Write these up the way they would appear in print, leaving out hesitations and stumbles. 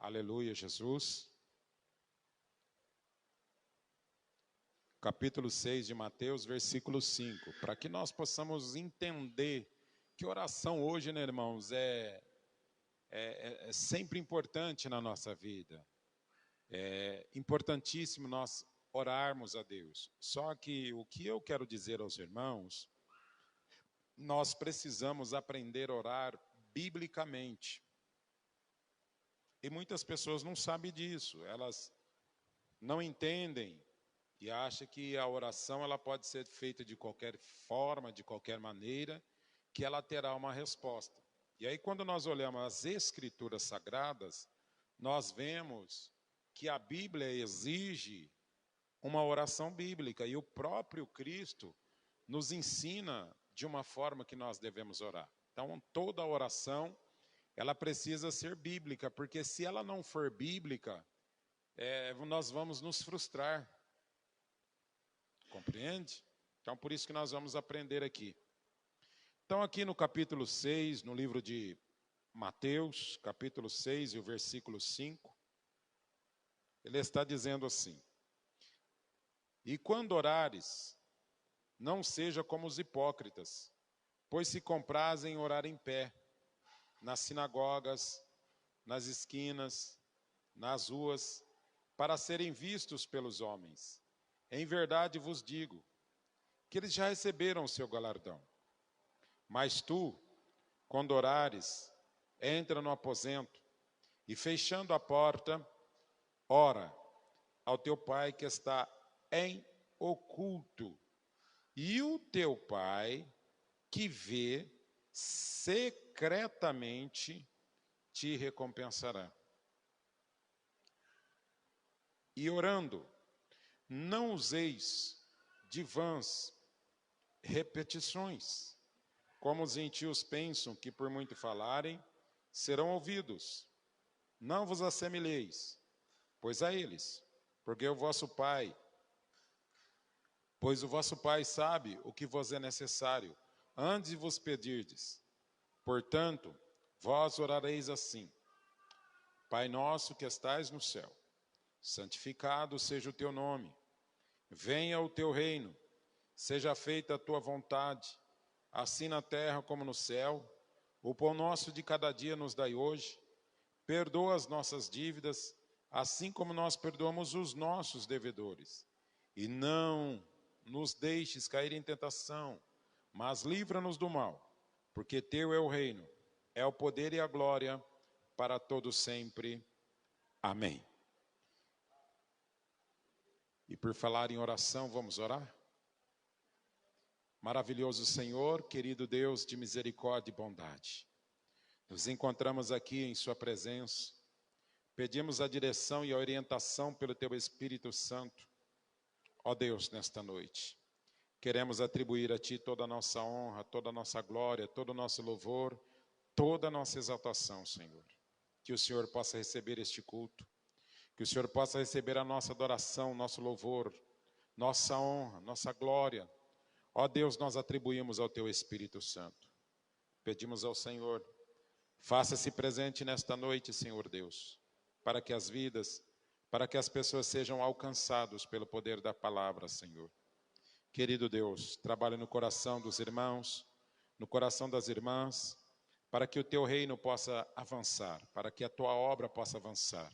Aleluia, Jesus. Capítulo 6 de Mateus, versículo 5. Para que nós possamos entender que oração hoje, né, irmãos, é sempre importante na nossa vida. É importantíssimo nós orarmos a Deus. Só que o que eu quero dizer aos irmãos, nós precisamos aprender a orar biblicamente. E muitas pessoas não sabem disso, elas não entendem e acham que a oração ela pode ser feita de qualquer forma, de qualquer maneira, que ela terá uma resposta. E aí quando nós olhamos as Escrituras Sagradas, nós vemos que a Bíblia exige uma oração bíblica e o próprio Cristo nos ensina de uma forma que nós devemos orar. Então toda oração ela precisa ser bíblica, porque se ela não for bíblica, nós vamos nos frustrar. Compreende? Então, por isso que nós vamos aprender aqui. Então, aqui no capítulo 6, no livro de Mateus, capítulo 6 e o versículo 5, ele está dizendo assim: E quando orares, não seja como os hipócritas, pois se comprazem em orar em pé, nas sinagogas, nas esquinas, nas ruas, para serem vistos pelos homens. Em verdade vos digo, que eles já receberam o seu galardão. Mas tu, quando orares, entra no aposento, e fechando a porta, ora ao teu Pai que está em oculto, e o teu Pai que vê secretamente te recompensará. E orando, não useis de vãs repetições, como os gentios pensam que por muito falarem, serão ouvidos. Não vos assemelheis, pois a eles, porque o vosso Pai sabe o que vos é necessário, antes de vos pedirdes. Portanto, vós orareis assim: Pai nosso que estais no céu, santificado seja o teu nome. Venha o teu reino, seja feita a tua vontade, assim na terra como no céu. O pão nosso de cada dia nos dai hoje. Perdoa as nossas dívidas, assim como nós perdoamos os nossos devedores. E não nos deixes cair em tentação, mas livra-nos do mal, porque teu é o reino, é o poder e a glória para todo sempre. Amém. E por falar em oração, vamos orar? Maravilhoso Senhor, querido Deus de misericórdia e bondade, nos encontramos aqui em sua presença, pedimos a direção e a orientação pelo teu Espírito Santo. Ó Deus, nesta noite, queremos atribuir a ti toda a nossa honra, toda a nossa glória, todo o nosso louvor, toda a nossa exaltação, Senhor. Que o Senhor possa receber este culto, que o Senhor possa receber a nossa adoração, nosso louvor, nossa honra, nossa glória. Ó Deus, nós atribuímos ao teu Espírito Santo. Pedimos ao Senhor, faça-se presente nesta noite, Senhor Deus, para que as vidas, para que as pessoas sejam alcançadas pelo poder da palavra, Senhor. Querido Deus, trabalhe no coração dos irmãos, no coração das irmãs, para que o teu reino possa avançar, para que a tua obra possa avançar,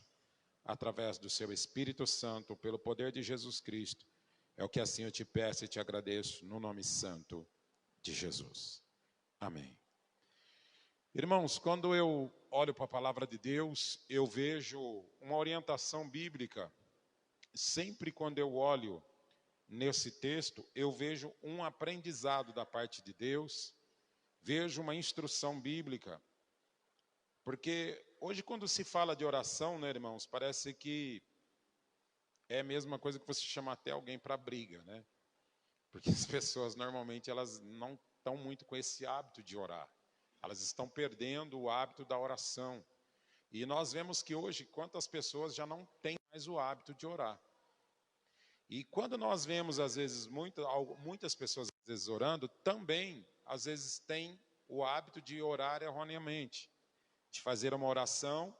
através do seu Espírito Santo, pelo poder de Jesus Cristo. É o que assim eu te peço e te agradeço, no nome santo de Jesus. Amém. Irmãos, quando eu olho para a palavra de Deus, eu vejo uma orientação bíblica. Sempre quando eu olho nesse texto, eu vejo um aprendizado da parte de Deus, vejo uma instrução bíblica. Porque hoje quando se fala de oração, né, irmãos, parece que é a mesma coisa que você chamar até alguém para briga, né? Porque as pessoas normalmente elas não estão muito com esse hábito de orar. Elas estão perdendo o hábito da oração. E nós vemos que hoje quantas pessoas já não têm mais o hábito de orar. E quando nós vemos às vezes muitas pessoas às vezes orando, também às vezes têm o hábito de orar erroneamente, de fazer uma oração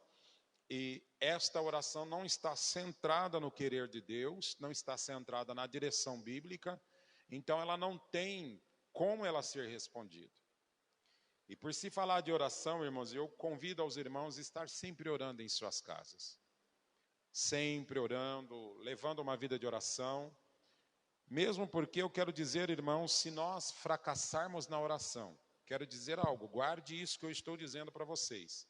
E esta oração não está centrada no querer de Deus, não está centrada na direção bíblica, então ela não tem como ela ser respondida. E por se falar de oração, irmãos, eu convido aos irmãos a estar sempre orando em suas casas. Sempre orando, levando uma vida de oração. Mesmo porque eu quero dizer, irmãos, se nós fracassarmos na oração, quero dizer algo, guarde isso que eu estou dizendo para vocês.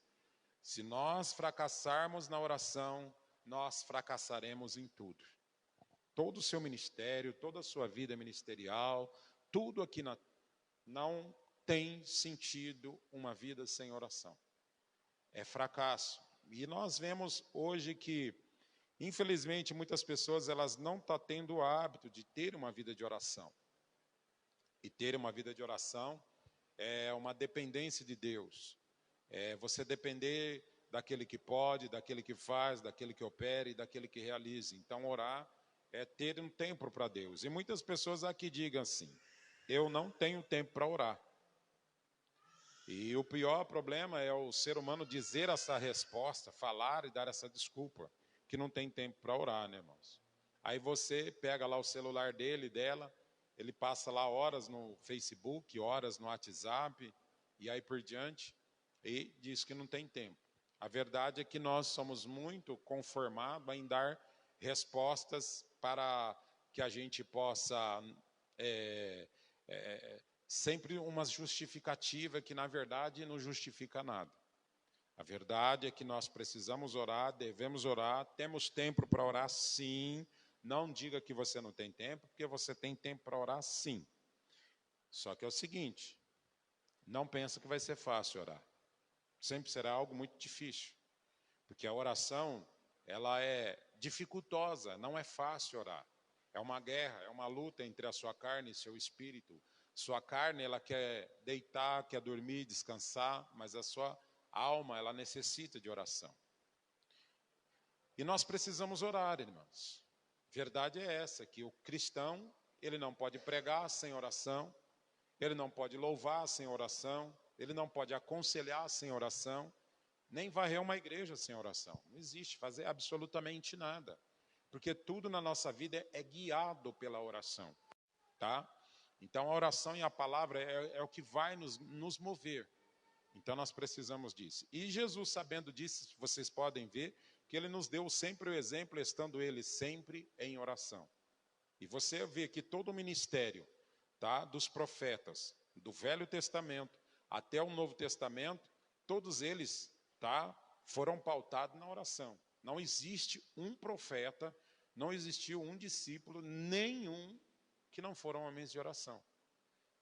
Se nós fracassarmos na oração, nós fracassaremos em tudo. Todo o seu ministério, toda a sua vida ministerial, tudo aqui não tem sentido uma vida sem oração. É fracasso. E nós vemos hoje que, infelizmente, muitas pessoas elas não estão tendo o hábito de ter uma vida de oração. E ter uma vida de oração é uma dependência de Deus. É você depender daquele que pode, daquele que faz, daquele que opera e daquele que realiza. Então, orar é ter um tempo para Deus. E muitas pessoas aqui digam assim, eu não tenho tempo para orar. E o pior problema é o ser humano dizer essa resposta, falar e dar essa desculpa, que não tem tempo para orar, né, irmãos? Aí você pega lá o celular dele, dela, ele passa lá horas no Facebook, horas no WhatsApp, e aí por diante, e diz que não tem tempo. A verdade é que nós somos muito conformados em dar respostas para que a gente possa sempre uma justificativa que na verdade não justifica nada. A verdade é que nós precisamos orar, devemos orar, temos tempo para orar sim. Não diga que você não tem tempo, porque você tem tempo para orar sim. Só que é o seguinte, não pensa que vai ser fácil orar. Sempre será algo muito difícil. Porque a oração, ela é dificultosa, não é fácil orar. É uma guerra, é uma luta entre a sua carne e seu espírito. Sua carne, ela quer deitar, quer dormir, descansar, mas a sua alma, ela necessita de oração. E nós precisamos orar, irmãos. Verdade é essa, que o cristão, ele não pode pregar sem oração, ele não pode louvar sem oração, ele não pode aconselhar sem oração, nem varrer uma igreja sem oração. Não existe fazer absolutamente nada. Porque tudo na nossa vida é guiado pela oração, tá? Então a oração e a palavra é o que vai nos mover. Então nós precisamos disso. E Jesus, sabendo disso, vocês podem ver que ele nos deu sempre o exemplo, estando ele sempre em oração. E você vê que todo o ministério, tá, dos profetas, do Velho Testamento até o Novo Testamento, todos eles, tá, foram pautados na oração. Não existe um profeta, não existiu um discípulo, nenhum que não foram homens de oração.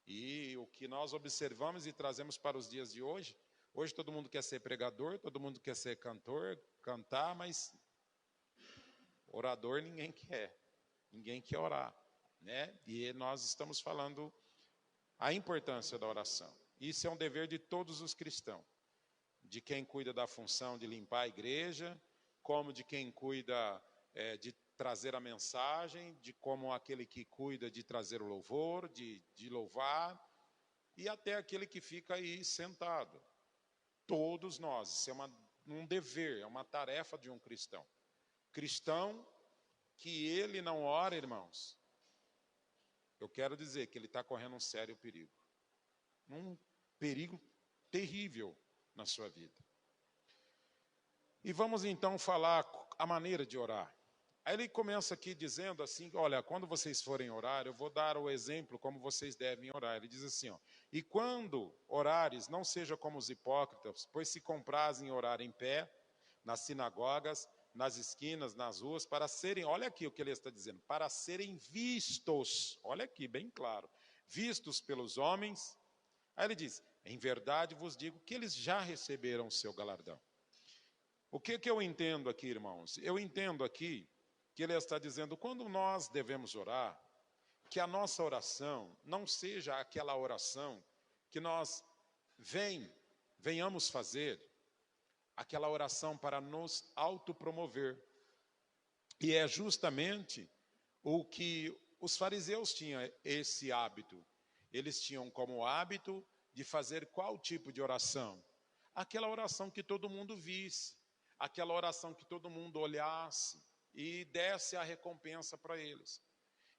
E o que nós observamos e trazemos para os dias de hoje, hoje todo mundo quer ser pregador, todo mundo quer ser cantor, cantar, mas orador ninguém quer orar, né? E nós estamos falando a importância da oração. Isso é um dever de todos os cristãos, de quem cuida da função de limpar a igreja, como de quem cuida de trazer a mensagem, de como aquele que cuida de trazer o louvor, de louvar, e até aquele que fica aí sentado. Todos nós, isso é um dever, é uma tarefa de um cristão. Cristão que ele não ora, irmãos, eu quero dizer que ele está correndo um sério perigo. Um perigo terrível na sua vida. E vamos então falar a maneira de orar. Aí ele começa aqui dizendo assim, olha, quando vocês forem orar, eu vou dar o exemplo como vocês devem orar. Ele diz assim, ó, e quando orares, não seja como os hipócritas, pois se comprazem em orar em pé, nas sinagogas, nas esquinas, nas ruas, para serem, olha aqui o que ele está dizendo, para serem vistos, olha aqui, bem claro, vistos pelos homens. Aí ele diz, em verdade vos digo que eles já receberam o seu galardão. O que eu entendo aqui, irmãos? Eu entendo aqui que ele está dizendo, quando nós devemos orar, que a nossa oração não seja aquela oração que nós venhamos fazer, aquela oração para nos autopromover. E é justamente o que os fariseus tinham esse hábito. Eles tinham como hábito de fazer qual tipo de oração? Aquela oração que todo mundo visse. aquela oração que todo mundo olhasse e desse a recompensa para eles.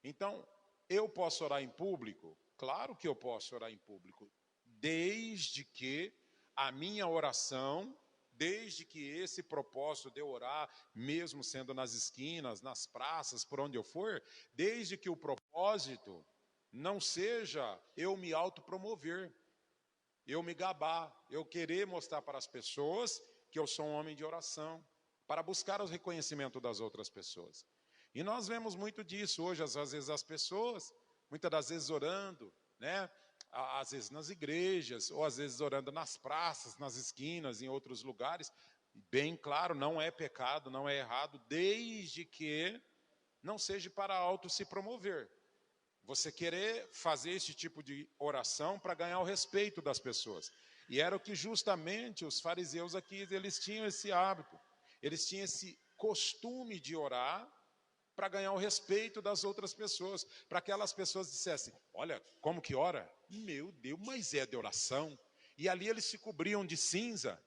Então, eu posso orar em público? Claro que eu posso orar em público, desde que a minha oração, desde que esse propósito de eu orar, mesmo sendo nas esquinas, nas praças, por onde eu for, desde que o propósito não seja eu me autopromover, eu me gabar, eu querer mostrar para as pessoas que eu sou um homem de oração, para buscar o reconhecimento das outras pessoas. E nós vemos muito disso hoje, às vezes as pessoas, muitas das vezes orando, né? Às vezes nas igrejas, ou às vezes orando nas praças, nas esquinas, em outros lugares. Bem claro, não é pecado, não é errado, desde que não seja para auto se promover. Você querer fazer esse tipo de oração para ganhar o respeito das pessoas. E era o que justamente os fariseus aqui, eles tinham esse hábito. Eles tinham esse costume de orar para ganhar o respeito das outras pessoas. Para que aquelas pessoas dissessem, olha, como que ora? Meu Deus, mas é de oração. E ali eles se cobriam de cinza.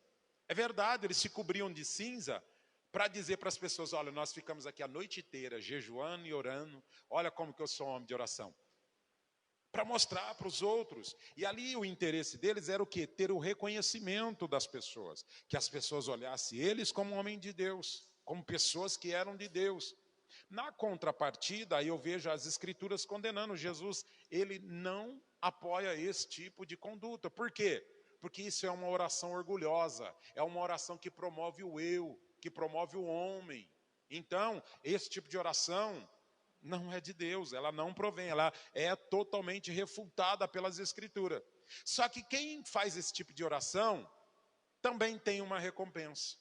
É verdade, eles se cobriam de cinza para dizer para as pessoas, olha, nós ficamos aqui a noite inteira jejuando e orando, olha como que eu sou um homem de oração. Para mostrar para os outros. E ali o interesse deles era o quê? Ter o reconhecimento das pessoas. Que as pessoas olhassem eles como um homem de Deus, como pessoas que eram de Deus. Na contrapartida, aí eu vejo as escrituras condenando. Jesus, ele não apoia esse tipo de conduta. Por quê? Porque isso é uma oração orgulhosa, é uma oração que promove o eu, que promove o homem. Então, esse tipo de oração não é de Deus, ela não provém, ela é totalmente refutada pelas escrituras. Só que quem faz esse tipo de oração também tem uma recompensa.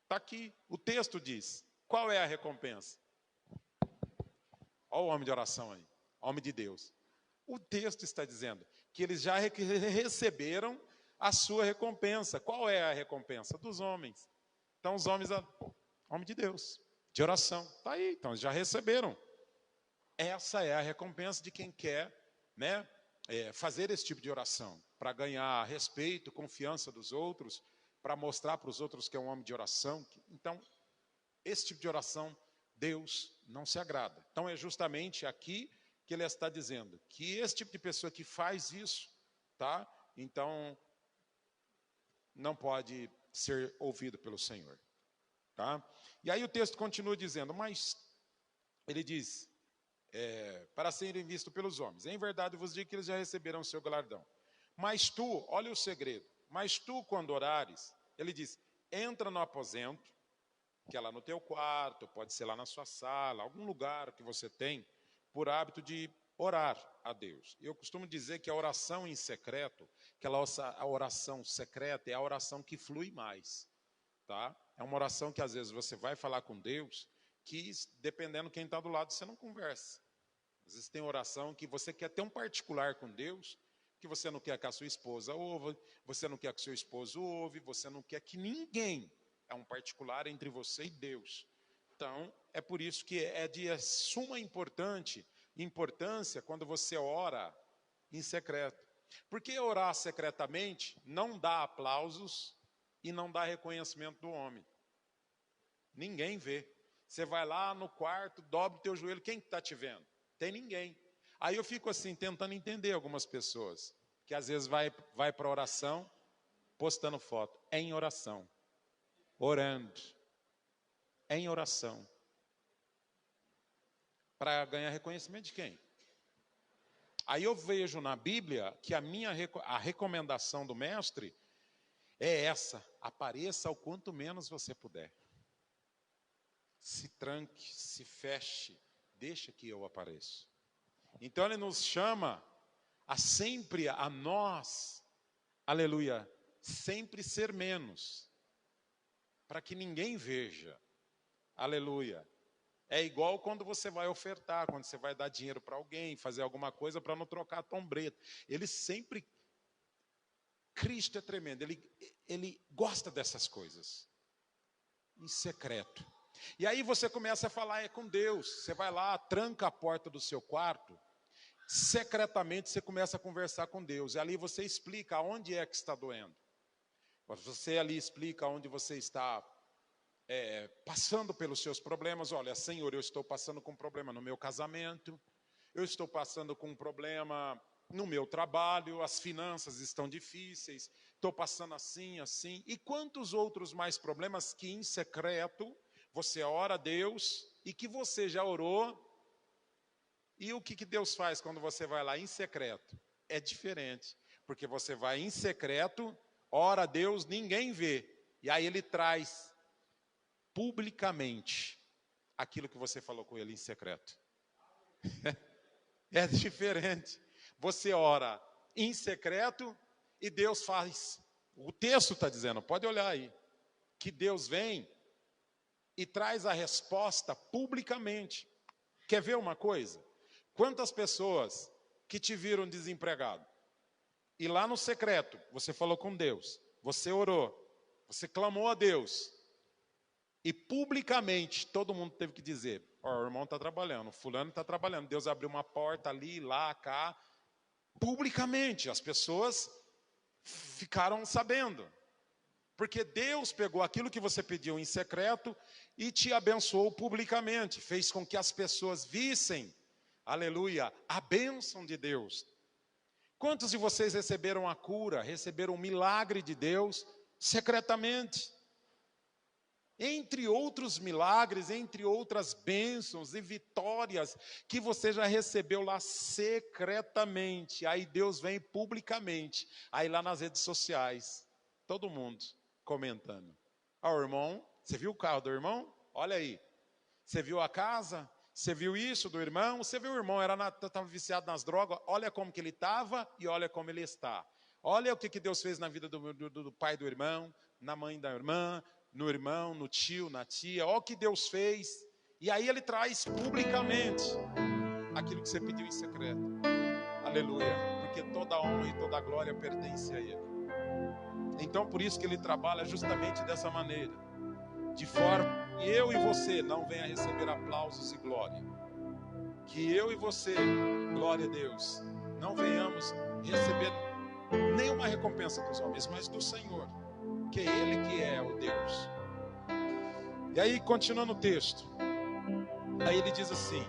Está aqui, o texto diz, qual é a recompensa? Olha o homem de oração aí, homem de Deus. O texto está dizendo que eles já receberam a sua recompensa. Qual é a recompensa? Dos homens. Então os homens, homem de Deus, de oração. Está aí, então eles já receberam. Essa é a recompensa de quem quer, né, fazer esse tipo de oração. Para ganhar respeito, confiança dos outros, para mostrar para os outros que é um homem de oração. Então, esse tipo de oração, Deus não se agrada. Então é justamente aqui que ele está dizendo que esse tipo de pessoa que faz isso, tá? Então não pode ser ouvido pelo Senhor, tá? E aí o texto continua dizendo, mas ele diz, para serem vistos pelos homens. Em verdade vos digo que eles já receberam o seu galardão. Mas tu, olha o segredo, mas tu quando orares, ele diz, entra no aposento, que é lá no teu quarto, pode ser lá na sua sala, algum lugar que você tem por hábito de orar a Deus. Eu costumo dizer que a oração em secreto, a oração secreta é a oração que flui mais, tá? É uma oração que às vezes você vai falar com Deus, que dependendo quem está do lado, você não conversa. Às vezes tem oração que você quer ter um particular com Deus, que você não quer que a sua esposa ouva, você não quer que o seu esposo ouve, você não quer que ninguém. É um particular entre você e Deus. Então, é por isso que é de suma importância quando você ora em secreto. Porque orar secretamente não dá aplausos e não dá reconhecimento do homem. Ninguém vê. Você vai lá no quarto, dobra o teu joelho, quem está te vendo? Tem ninguém. Aí eu fico assim, tentando entender algumas pessoas, que às vezes vai para a oração, postando foto, em oração. Orando, em oração, para ganhar reconhecimento de quem? Aí eu vejo na Bíblia que a recomendação do mestre é essa, apareça o quanto menos você puder. Se tranque, se feche, deixa que eu apareça. Então ele nos chama a nós, aleluia, sempre ser menos. Para que ninguém veja, aleluia. É igual quando você vai ofertar, quando você vai dar dinheiro para alguém, fazer alguma coisa para não trocar a tombreta. Ele sempre, Cristo é tremendo, ele gosta dessas coisas, em secreto. E aí você começa a falar com Deus, você vai lá, tranca a porta do seu quarto, secretamente você começa a conversar com Deus, e ali você explica onde é que está doendo. Você ali explica onde você está passando pelos seus problemas. Olha, Senhor, eu estou passando com um problema no meu casamento, eu estou passando com um problema no meu trabalho, as finanças estão difíceis, estou passando assim, assim. E quantos outros mais problemas que em secreto você ora a Deus e que você já orou. E o que Deus faz quando você vai lá em secreto? É diferente, porque você vai em secreto, ora a Deus, ninguém vê. E aí Ele traz publicamente aquilo que você falou com Ele em secreto. É diferente. Você ora em secreto e Deus faz. O texto está dizendo, pode olhar aí, que Deus vem e traz a resposta publicamente. Quer ver uma coisa? Quantas pessoas que te viram desempregado e lá no secreto você falou com Deus, você orou, você clamou a Deus e publicamente todo mundo teve que dizer: ó, o irmão está trabalhando, o fulano está trabalhando, Deus abriu uma porta ali, lá, cá. Publicamente, as pessoas ficaram sabendo. Porque Deus pegou aquilo que você pediu em secreto e te abençoou publicamente. Fez com que as pessoas vissem, aleluia, a bênção de Deus. Quantos de vocês receberam a cura, receberam o milagre de Deus secretamente? Entre outros milagres, entre outras bênçãos e vitórias que você já recebeu lá secretamente. Aí Deus vem publicamente, aí lá nas redes sociais, todo mundo comentando. Ó, o irmão, você viu o carro do irmão? Olha aí. Você viu a casa? Você viu isso do irmão? Você viu o irmão, estava viciado nas drogas? Olha como que ele estava e olha como ele está. Olha o que Deus fez na vida do pai do irmão, na mãe da irmã, no irmão, no tio, na tia. Olha o que Deus fez. E aí Ele traz publicamente aquilo que você pediu em secreto. Aleluia. Porque toda honra e toda glória pertence a Ele. Então por isso que Ele trabalha justamente dessa maneira. De forma que eu e você não venha receber aplausos e glória. Que eu e você, glória a Deus, não venhamos receber nenhuma recompensa dos homens, mas do Senhor. Que é Ele que é o Deus. E aí, continuando o texto, aí ele diz assim,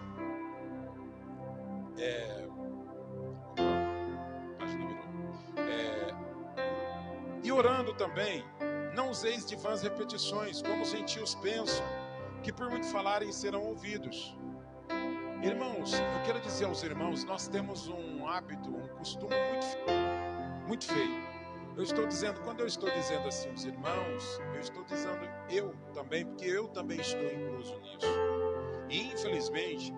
e orando também, não useis de vãs repetições, como os gentios pensam, que por muito falarem serão ouvidos. Irmãos, eu quero dizer aos irmãos, nós temos um hábito, um costume muito feio. Eu estou dizendo, quando eu estou dizendo assim os irmãos, eu estou dizendo eu também, porque eu também estou incluso nisso. E infelizmente,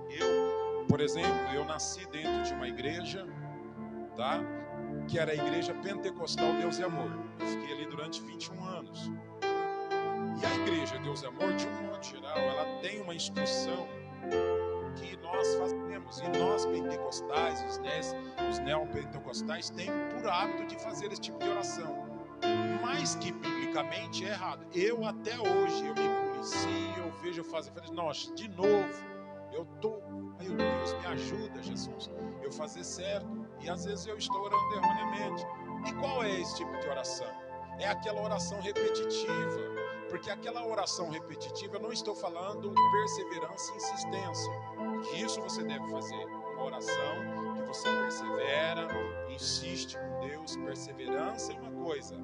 por exemplo, eu nasci dentro de uma igreja, tá? Que era a igreja pentecostal Deus e Amor. Eu fiquei ali durante 21 anos. E a igreja Deus e Amor, de um modo geral, ela tem uma instrução que nós fazemos, e nós pentecostais, os neopentecostais têm por hábito de fazer esse tipo de oração, mas que biblicamente é errado. Eu até hoje, eu me policio, eu vejo eu fazer, nossa, de novo, eu estou, meu Deus, me ajuda, Jesus, eu fazer certo, e às vezes eu estou orando erroneamente. E qual é esse tipo de oração? É aquela oração repetitiva. Porque aquela oração repetitiva, eu não estou falando perseverança e insistência. Que isso você deve fazer. Uma oração que você persevera, insiste com Deus. Perseverança é uma coisa,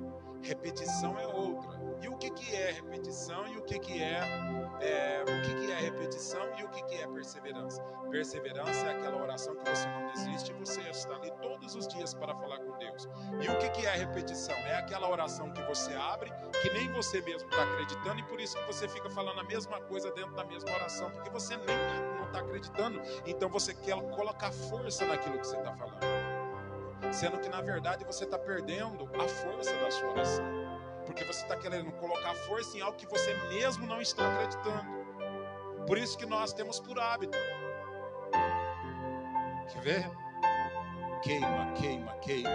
repetição é outra. E o que é repetição e o que é repetição e o que é perseverança? Perseverança é aquela oração que você não desiste e você está ali todos os dias para falar com Deus. E o que é repetição? É aquela oração que você abre, que nem você mesmo está acreditando, e por isso que você fica falando a mesma coisa dentro da mesma oração, porque você nem não está acreditando, então você quer colocar força naquilo que você está falando. Sendo que na verdade você está perdendo a força da sua oração. Porque você está querendo colocar força em algo que você mesmo não está acreditando. Por isso que nós temos por hábito. Quer ver? Queima, queima, queima.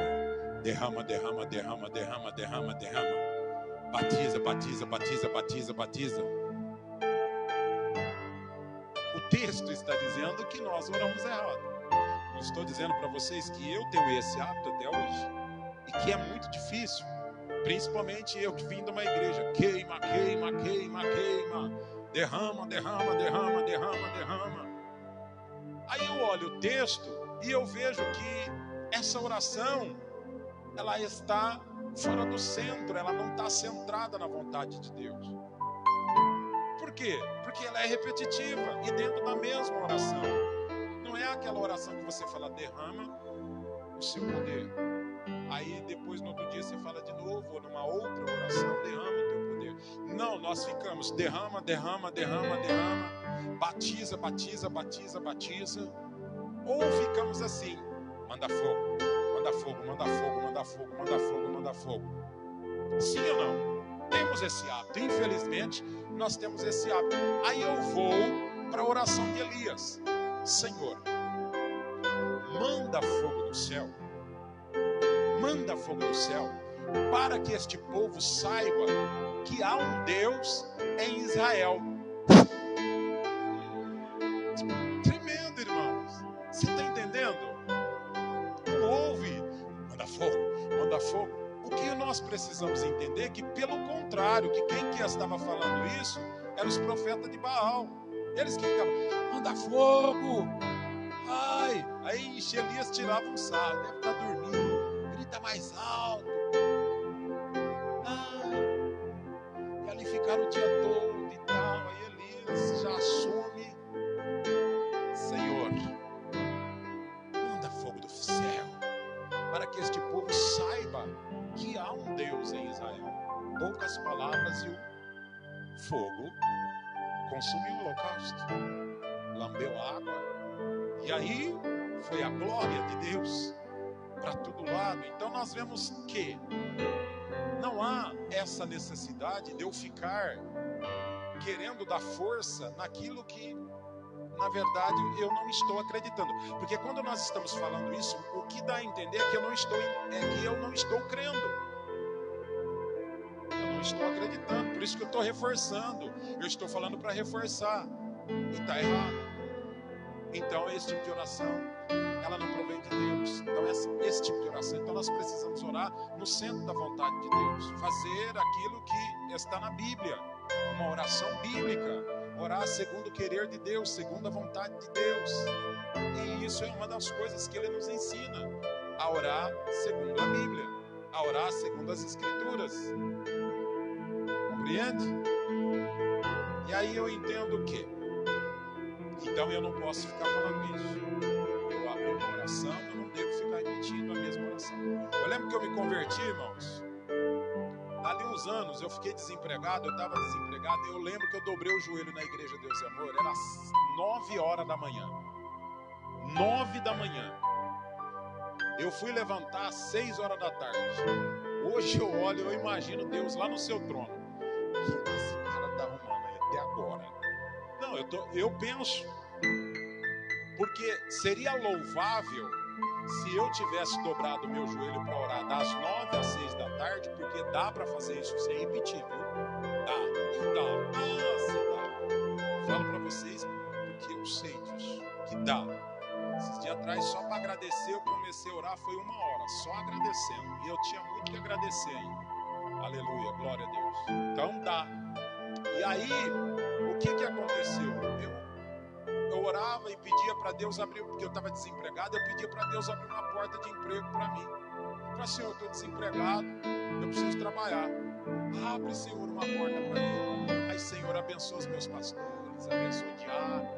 Derrama, derrama, derrama, derrama, derrama, derrama. Batiza, batiza, batiza, batiza, batiza. O texto está dizendo que nós oramos errado. Eu estou dizendo para vocês que eu tenho esse hábito até hoje. E que é muito difícil. Principalmente eu que vim de uma igreja. Queima, queima, queima, queima. derrama, derrama, derrama, derrama, derrama, derrama. Aí eu olho o texto e eu vejo que essa oração, ela está fora do centro, ela não está centrada na vontade de Deus. Por quê? Porque ela é repetitiva e dentro da mesma oração. Não é aquela oração que você fala, derrama o seu poder. Aí depois no outro dia você fala de novo, ou numa outra oração, derrama o teu poder. Não, nós ficamos, derrama, derrama, derrama, derrama, batiza, batiza, batiza, batiza. Ou ficamos assim, manda fogo, manda fogo, manda fogo, manda fogo, manda fogo, manda fogo. Sim ou não? Temos esse hábito, infelizmente nós temos esse hábito. Aí eu vou para a oração de Elias. Senhor, manda fogo do céu, manda fogo do céu, para que este povo saiba que há um Deus em Israel. Tremendo, irmãos. Você está entendendo? Não ouve, manda fogo, manda fogo. O que nós precisamos entender é que, pelo contrário, que quem que estava falando isso eram os profetas de Baal. Eles que ficavam, manda fogo. Ai, aí Elias tirava um sarro, deve estar dormindo, grita mais alto. Ai, e ali ficaram o dia todo e tal. Aí Elias já assume, Senhor, manda fogo do céu, para que este povo saiba que há um Deus em Israel. Poucas palavras e o fogo consumiu o holocausto, lambeu água, e aí foi a glória de Deus para todo lado. Então nós vemos que não há essa necessidade de eu ficar querendo dar força naquilo que, na verdade, eu não estou acreditando. Porque quando nós estamos falando isso, o que dá a entender é que eu não estou crendo. Eu não estou acreditando. Por isso que eu estou reforçando. Eu estou falando para reforçar. E está errado. Então, esse tipo de oração, ela não provém de Deus. Então, esse tipo de oração, então nós precisamos orar no centro da vontade de Deus. Fazer aquilo que está na Bíblia. Uma oração bíblica. Orar segundo o querer de Deus, segundo a vontade de Deus. E isso é uma das coisas que Ele nos ensina. A orar segundo a Bíblia. A orar segundo as Escrituras. Compreende? E aí eu entendo o quê? Então eu não posso ficar falando isso. Eu abri uma oração, eu não devo ficar repetindo a mesma oração. Eu lembro que eu me converti, irmãos. Ali uns anos eu fiquei desempregado, eu estava desempregado. Eu lembro que eu dobrei o joelho na igreja Deus e Amor. Era 9 horas da manhã. 9 da manhã. Eu fui levantar às 6 horas da tarde. Hoje eu olho, eu imagino Deus lá no seu trono. O que esse cara está arrumando aí até agora? Não, eu penso, porque seria louvável se eu tivesse dobrado o meu joelho para orar das 9 às 6 da tarde, porque dá para fazer isso sem repetir, viu? Dá. Falo para vocês, porque eu sei disso, que dá. Esses dias atrás, só para agradecer, eu comecei a orar, foi 1 hora, só agradecendo. E eu tinha muito que agradecer ainda. Aleluia, glória a Deus. Então dá. E aí, o que aconteceu? Eu orava e pedia para Deus abrir, porque eu estava desempregado, eu pedia para Deus abrir uma porta de emprego para mim. Eu falei, Senhor, eu estou desempregado, eu preciso trabalhar. Abre, Senhor, uma porta para mim. Aí, Senhor, abençoa os meus pastores, abençoa o diácono,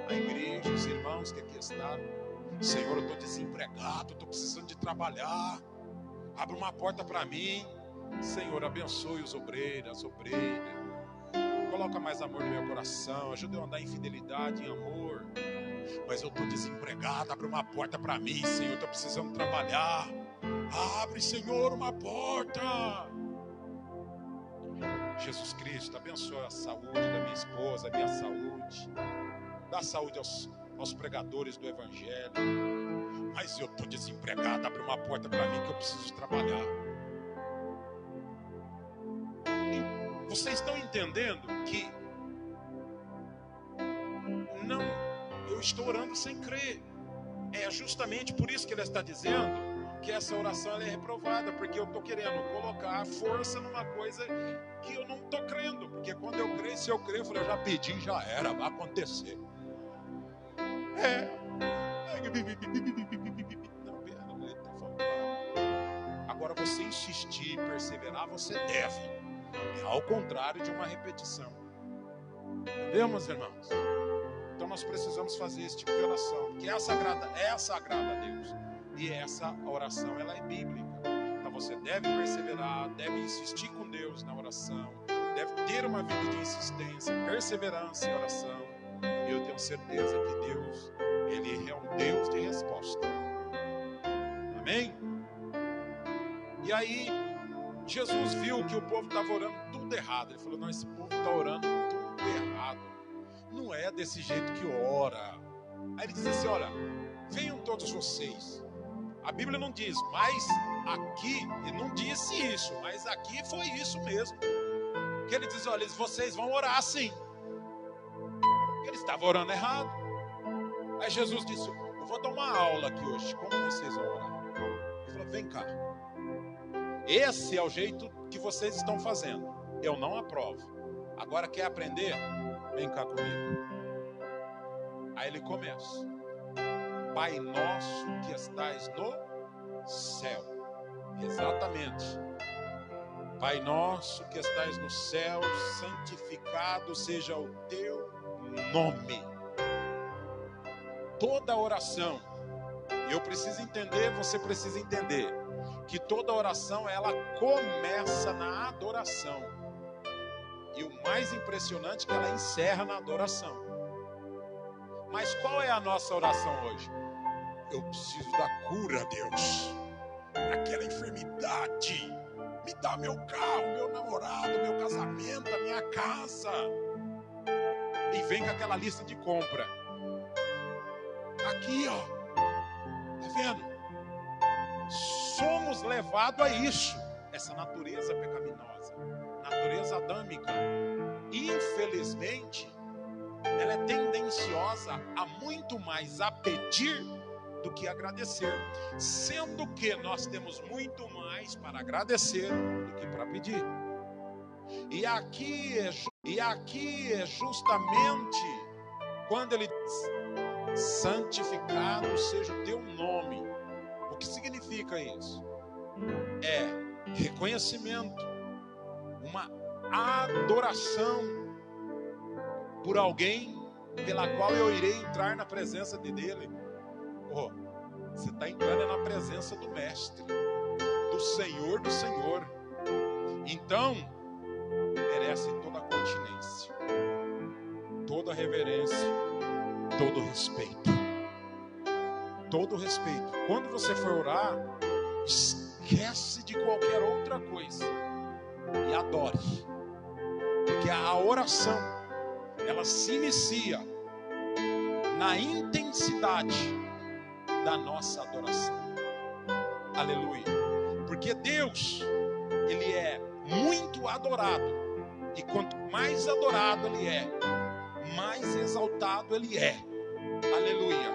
a igreja, os irmãos que aqui estão. Senhor, eu estou desempregado, estou precisando de trabalhar. Abre uma porta para mim. Senhor, abençoe os obreiros, as obreiras. Coloca mais amor no meu coração. Ajuda eu a andar em fidelidade, em amor. Mas eu estou desempregado. Abre uma porta para mim, Senhor. Estou precisando trabalhar. Abre, Senhor, uma porta. Jesus Cristo, abençoa a saúde da minha esposa, a minha saúde. Dá saúde aos pregadores do Evangelho. Mas eu estou desempregado. Abre uma porta para mim que eu preciso trabalhar. Vocês estão entendendo que eu estou orando sem crer. É justamente por isso que ele está dizendo porque essa oração ela é reprovada, porque eu estou querendo colocar força numa coisa que eu não estou crendo, porque quando eu creio, se eu creio, eu falei, eu já pedi, já era, vai acontecer. Agora você insistir e perseverar, você deve. É ao contrário de uma repetição. Entendeu, meus irmãos? Então nós precisamos fazer esse tipo de oração, porque essa agrada a Deus. E essa oração, ela é bíblica. Então você deve perseverar, deve insistir com Deus na oração, deve ter uma vida de insistência, perseverança em oração. E eu tenho certeza que Deus, Ele é um Deus de resposta. Amém? E aí, Jesus viu que o povo estava orando tudo errado. Ele falou, não, esse povo está orando tudo errado. Não é desse jeito que ora. Aí ele disse assim, olha, venham todos vocês. A Bíblia não diz, mas aqui, ele não disse isso, mas aqui foi isso mesmo. Que ele diz, olha, vocês vão orar assim. Ele estava orando errado. Aí Jesus disse, eu vou dar uma aula aqui hoje, como vocês vão orar. Ele falou, vem cá. Esse é o jeito que vocês estão fazendo. Eu não aprovo. Agora quer aprender? Vem cá comigo. Aí ele começa. Pai nosso que estais no céu. Exatamente. Pai nosso que estais no céu, santificado seja o teu nome. Toda oração, eu preciso entender, você precisa entender, que toda oração ela começa na adoração. E o mais impressionante é que ela encerra na adoração. Mas qual é a nossa oração hoje? Eu preciso da cura, Deus. Aquela enfermidade. Me dá meu carro, meu namorado, meu casamento, a minha casa. E vem com aquela lista de compra. Aqui, ó. Tá vendo? Somos levados a isso. Essa natureza pecaminosa. Natureza adâmica. Infelizmente, ela é tendenciosa a muito mais a pedir do que agradecer, sendo que nós temos muito mais para agradecer do que para pedir. E aqui é justamente quando ele diz, santificado seja o teu nome. O que significa isso? É reconhecimento, uma adoração por alguém pela qual eu irei entrar na presença dele. Oh, você está entrando na presença do Mestre, do Senhor do Senhor. Então, merece toda a continência, toda a reverência, todo o respeito. Todo o respeito. Quando você for orar, esquece de qualquer outra coisa e adore. Porque a oração, ela se inicia na intensidade da nossa adoração. Aleluia. Porque Deus, Ele é muito adorado. E quanto mais adorado Ele é, mais exaltado Ele é. Aleluia.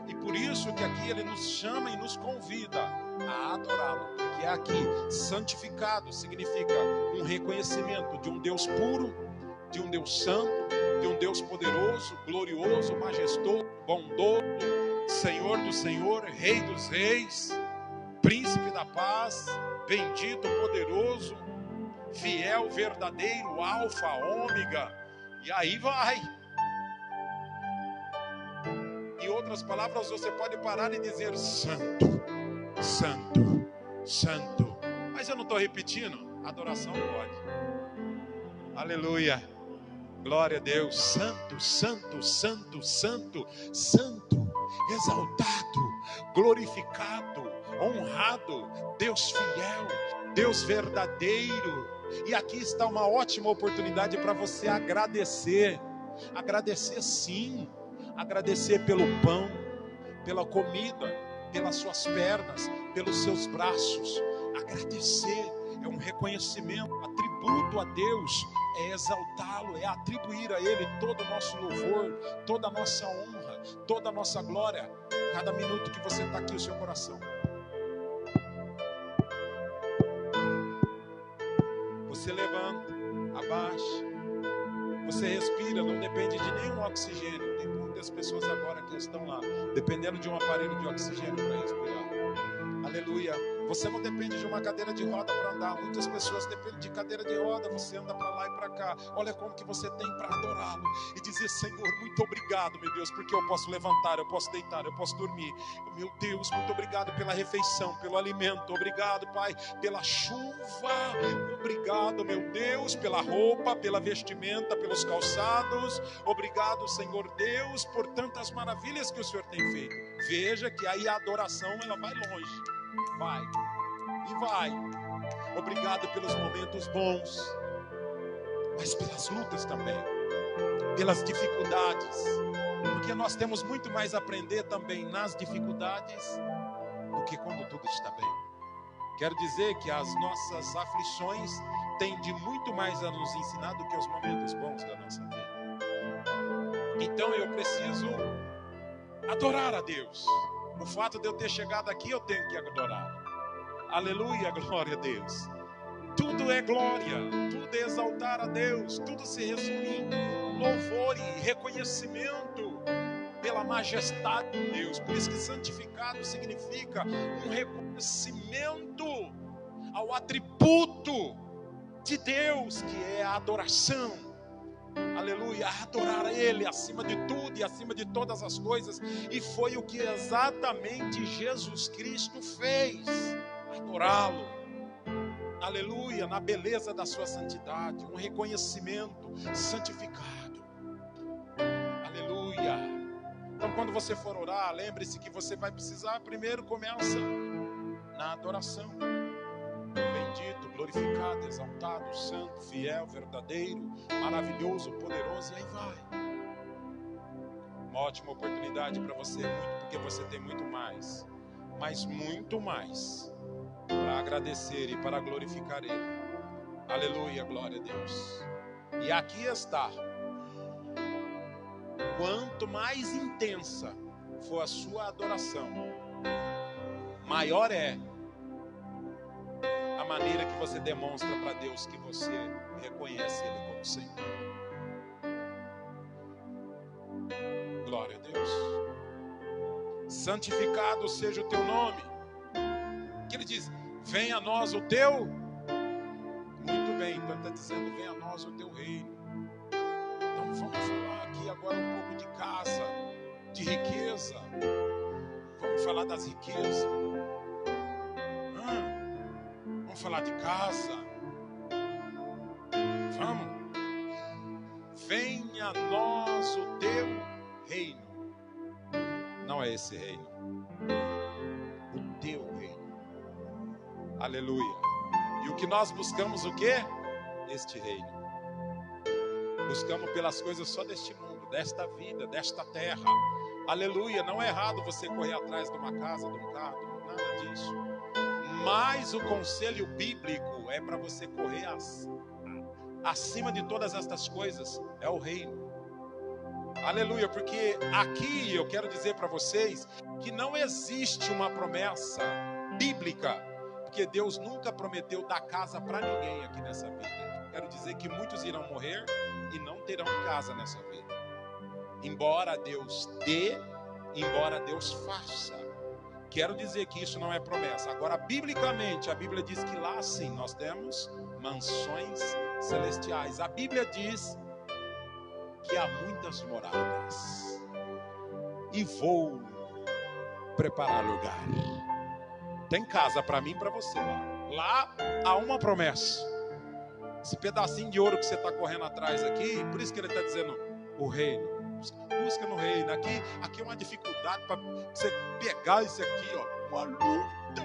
E por isso que aqui Ele nos chama e nos convida a adorá-lo. Porque aqui, santificado significa um reconhecimento de um Deus puro, de um Deus santo, de um Deus poderoso, glorioso, majestoso, bondoso, Senhor do Senhor, Rei dos Reis, Príncipe da Paz, bendito, poderoso, fiel, verdadeiro, Alfa, Ômega, e aí vai. Em outras palavras, você pode parar e dizer santo, santo, santo. Mas eu não estou repetindo, adoração pode. Aleluia. Glória a Deus. Santo, santo, santo, santo, santo, exaltado, glorificado, honrado, Deus fiel, Deus verdadeiro. E aqui está uma ótima oportunidade para você agradecer. Agradecer sim. Agradecer pelo pão, pela comida, pelas suas pernas, pelos seus braços. Agradecer é um reconhecimento, atributo a Deus, é exaltá-lo, é atribuir a Ele todo o nosso louvor, toda a nossa honra, toda a nossa glória. Cada minuto que você está aqui, o seu coração baixa. Você respira, não depende de nenhum oxigênio. Tem muitas pessoas agora que estão lá, dependendo de um aparelho de oxigênio para respirar. Aleluia. Você não depende de uma cadeira de roda para andar. Muitas pessoas dependem de cadeira de roda. Você anda para lá e para cá. Olha como que você tem para adorá-lo e dizer: Senhor, muito obrigado, meu Deus, porque eu posso levantar, eu posso deitar, eu posso dormir. Meu Deus, muito obrigado pela refeição, pelo alimento. Obrigado, Pai, pela chuva. Obrigado, meu Deus, pela roupa, pela vestimenta, pelos calçados. Obrigado, Senhor Deus, por tantas maravilhas que o Senhor tem feito. Veja que aí a adoração, ela vai longe. Vai e vai. Obrigado pelos momentos bons, mas pelas lutas também, pelas dificuldades, porque nós temos muito mais a aprender também nas dificuldades do que quando tudo está bem. Quero dizer que as nossas aflições têm de muito mais a nos ensinar do que os momentos bons da nossa vida. Então eu preciso adorar a Deus. O fato de eu ter chegado aqui, eu tenho que adorar. Aleluia, glória a Deus. Tudo é glória, tudo é exaltar a Deus, tudo se resume em louvor e reconhecimento pela majestade de Deus. Por isso que santificado significa um reconhecimento ao atributo de Deus, que é a adoração. Aleluia, adorar a Ele acima de tudo e acima de todas as coisas. E foi o que exatamente Jesus Cristo fez. Adorá-lo. Aleluia, na beleza da sua santidade. Um reconhecimento santificado. Aleluia. Então quando você for orar, lembre-se que você vai precisar primeiro começa na adoração. Bendito, glorificado, exaltado, santo, fiel, verdadeiro, maravilhoso, poderoso, e aí vai. Uma ótima oportunidade para você, porque você tem muito mais, mas muito mais, para agradecer e para glorificar Ele. Aleluia, glória a Deus. E aqui está. Quanto mais intensa for a sua adoração, maior é a maneira que você demonstra para Deus que você reconhece Ele como Senhor. Glória a Deus. Santificado seja o teu nome. Que Ele diz: venha a nós o teu. Muito bem, então Ele está dizendo: venha a nós o teu reino. Então vamos falar aqui agora um pouco de casa, de riqueza. Vamos falar das riquezas. Vamos falar de casa. Vamos. Venha a nós o teu reino. Não é esse reino. O teu reino. Aleluia. E o que nós buscamos, o quê? Este reino. Buscamos pelas coisas só deste mundo, desta vida, desta terra. Aleluia. Não é errado você correr atrás de uma casa, de um carro, nada disso. Mas o conselho bíblico é para você correr acima de todas estas coisas, é o reino. Aleluia, porque aqui eu quero dizer para vocês que não existe uma promessa bíblica, porque Deus nunca prometeu dar casa para ninguém aqui nessa vida. Quero dizer que muitos irão morrer e não terão casa nessa vida. Embora Deus dê, embora Deus faça. Quero dizer que isso não é promessa. Agora, biblicamente, a Bíblia diz que lá sim nós temos mansões celestiais. A Bíblia diz que há muitas moradas. E vou preparar lugar. Tem casa para mim e para você lá. Lá há uma promessa. Esse pedacinho de ouro que você está correndo atrás aqui, por isso que ele está dizendo o reino. Busca no reino. Aqui é uma dificuldade para você pegar isso aqui, ó, uma luta.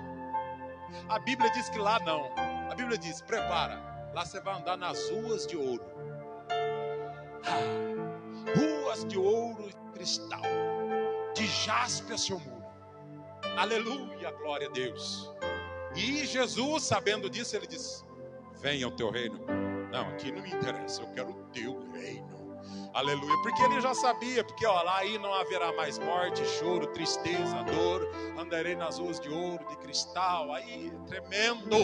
A Bíblia diz que lá não. A Bíblia diz: prepara. Lá você vai andar nas ruas de ouro. Ruas de ouro e cristal. De jaspe a seu muro. Aleluia, glória a Deus. E Jesus, sabendo disso, ele diz: venha o teu reino. Não, aqui não me interessa, eu quero o teu reino. Aleluia, porque ele já sabia, porque ó, lá aí não haverá mais morte, choro, tristeza, dor, andarei nas ruas de ouro, de cristal, aí tremendo.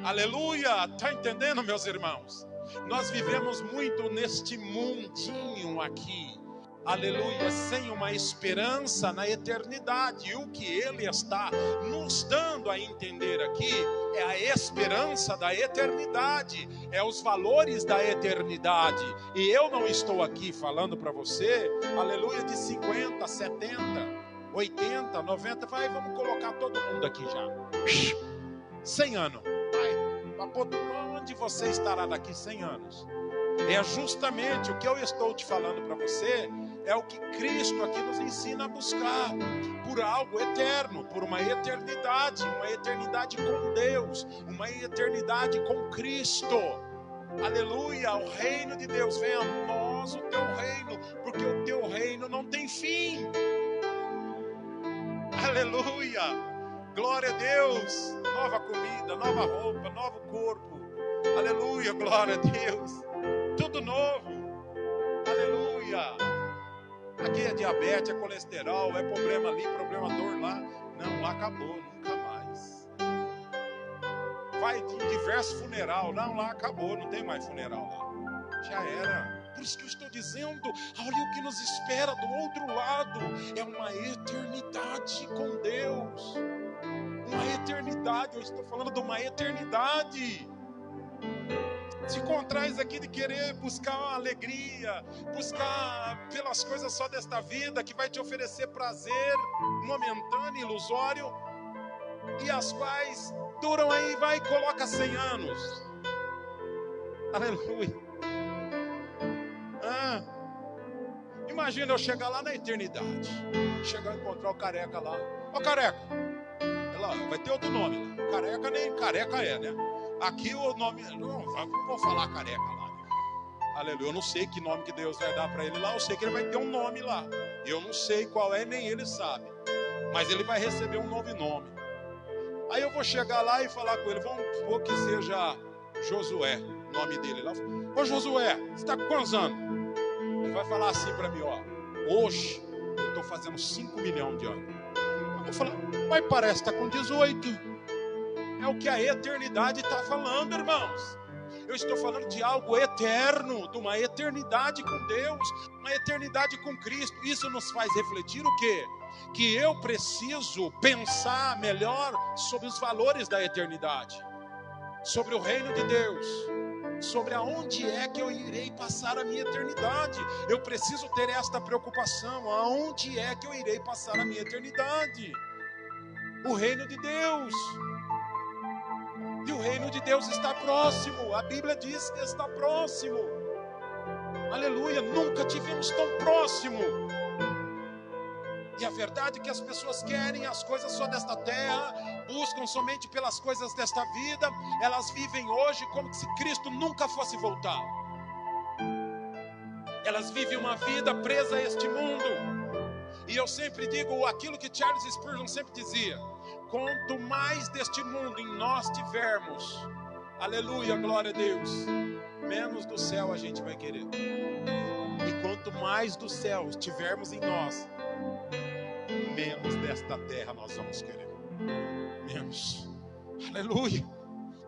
Aleluia, tá entendendo, meus irmãos? Nós vivemos muito neste mundinho aqui, aleluia, sem uma esperança na eternidade. E o que ele está nos dando a entender aqui é a esperança da eternidade, é os valores da eternidade. E eu não estou aqui falando para você, aleluia, de 50, 70, 80, 90, vamos colocar todo mundo aqui já. 100 anos, onde você estará daqui 100 anos? É justamente o que eu estou te falando para você, é o que Cristo aqui nos ensina a buscar, por algo eterno, por uma eternidade com Deus, uma eternidade com Cristo. Aleluia, o reino de Deus, venha a nós o teu reino, porque o teu reino não tem fim. Aleluia, glória a Deus, nova comida, nova roupa, novo corpo. Aleluia, glória a Deus, tudo novo. Aleluia. Aqui é diabetes, é colesterol, é problema ali, problema dor lá. Não, lá acabou, nunca mais. Vai de diversos funeral, não, lá acabou, não tem mais funeral lá. Já era. Por isso que eu estou dizendo, olha o que nos espera do outro lado. É uma eternidade com Deus. Uma eternidade, eu estou falando de uma eternidade. Se contrais aqui de querer buscar uma alegria, buscar pelas coisas só desta vida, que vai te oferecer prazer momentâneo, ilusório, e as quais duram aí, vai e coloca 100 anos. Aleluia. Imagina eu chegar lá na eternidade, chegar a encontrar o careca lá. Ó, careca, lá, vai ter outro nome lá. Careca nem careca é, né? Aqui o nome, não vou falar careca lá, né? Aleluia, eu não sei que nome que Deus vai dar para ele lá, eu sei que ele vai ter um nome lá. Eu não sei qual é, nem ele sabe, mas ele vai receber um novo nome. Aí eu vou chegar lá e falar com ele, vamos supor que seja Josué, o nome dele lá. Ô Josué, você está com quantos anos? Ele vai falar assim para mim, ó, hoje eu estou fazendo 5 milhões de anos. Eu vou falar, mas parece que está com 18. É o que a eternidade está falando, irmãos. Eu estou falando de algo eterno, de uma eternidade com Deus, uma eternidade com Cristo. Isso nos faz refletir o quê? Que eu preciso pensar melhor sobre os valores da eternidade, sobre o reino de Deus, sobre aonde é que eu irei passar a minha eternidade. Eu preciso ter esta preocupação, aonde é que eu irei passar a minha eternidade? O reino de Deus. E o reino de Deus está próximo. A Bíblia diz que está próximo. Aleluia, nunca tivemos tão próximo. E a verdade é que as pessoas querem as coisas só desta terra, buscam somente pelas coisas desta vida. Elas vivem hoje como se Cristo nunca fosse voltar. Elas vivem uma vida presa a este mundo. E eu sempre digo aquilo que Charles Spurgeon sempre dizia: quanto mais deste mundo em nós tivermos, aleluia, glória a Deus, menos do céu a gente vai querer. E quanto mais do céu tivermos em nós, menos desta terra nós vamos querer. Menos. Aleluia.